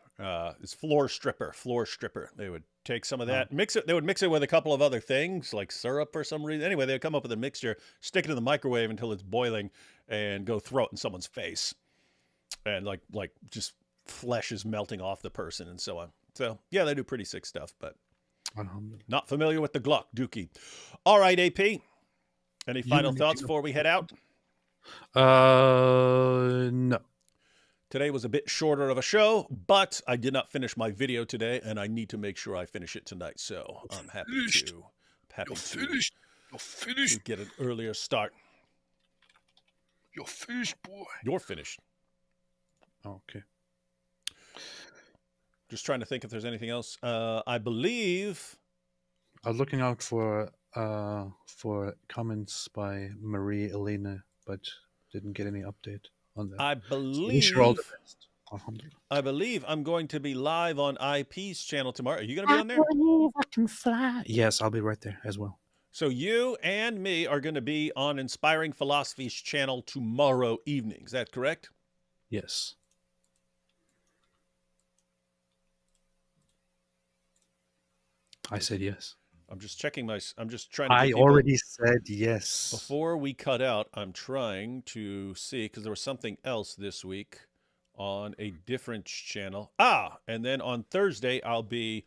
It's floor stripper. They would take some of that, mix it. They would mix it with a couple of other things like syrup for some reason. Anyway, they would come up with a mixture, stick it in the microwave until it's boiling, and go throw it in someone's face, and like just flesh is melting off the person and so on. So yeah, they do pretty sick stuff, but not familiar with the Glock dookie. All right, AP. Any final thoughts before we head out? No. Today was a bit shorter of a show, but I did not finish my video today, and I need to make sure I finish it tonight. So I'm happy to get an earlier start. You're finished, boy. You're finished. Okay. Just trying to think if there's anything else. I believe I was looking out for comments by Marie Elena, but didn't get any update on that. I believe I'm going to be live on IP's channel tomorrow. Are you going to be on there? I believe I can fly. Yes, I'll be right there as well. So you and me are going to be on Inspiring Philosophy's channel tomorrow evening. Is that correct? Yes. I said yes. I'm just checking I'm just trying to. I already said yes. Before we cut out, I'm trying to see, because there was something else this week on a different channel. And then on Thursday, I'll be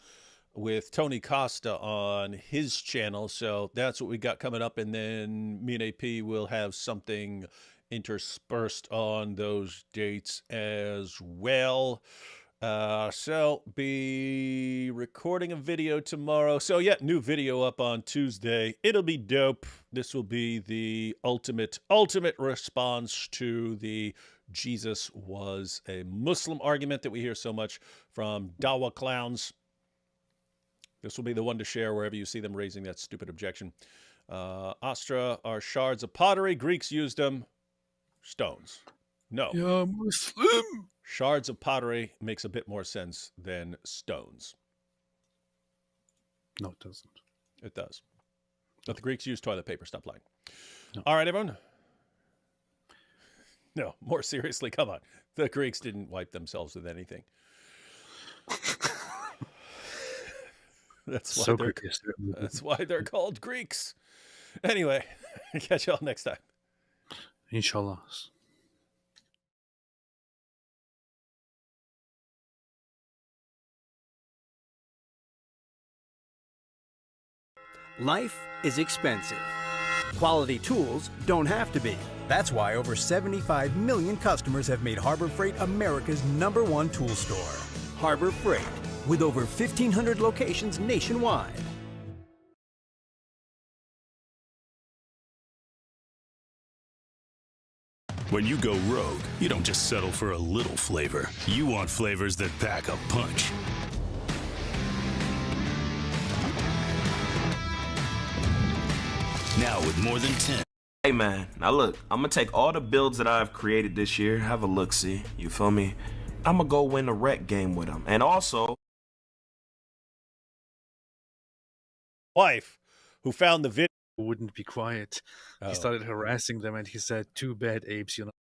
with Tony Costa on his channel. So that's what we got coming up. And then me and AP will have something interspersed on those dates as well. So be recording a video tomorrow. So yeah, new video up on Tuesday. It'll be dope. This will be the ultimate response to the Jesus was a Muslim argument that we hear so much from Dawah clowns. This will be the one to share wherever you see them raising that stupid objection. Astra are shards of pottery. Greeks used them. Stones. No. Yeah, Muslim. Shards of pottery makes a bit more sense than stones. No, it doesn't. It does. But the Greeks used toilet paper. Stop lying. No. All right, everyone. No, more seriously, come on. The Greeks didn't wipe themselves with anything. That's why they're called Greeks. Anyway, catch y'all next time. Inshallah. Life is expensive. Quality tools don't have to be. That's why over 75 million customers have made Harbor Freight America's #1 tool store. Harbor Freight, with over 1,500 locations nationwide. When you go rogue, you don't just settle for a little flavor. You want flavors that pack a punch. Now with more than 10. Hey man, now look, I'm gonna take all the builds that I've created this year, have a look-see, you feel me? I'm gonna go win a rec game with them. And also, wife who found the video wouldn't be quiet. He started harassing them and he said, "Too bad, apes, you're not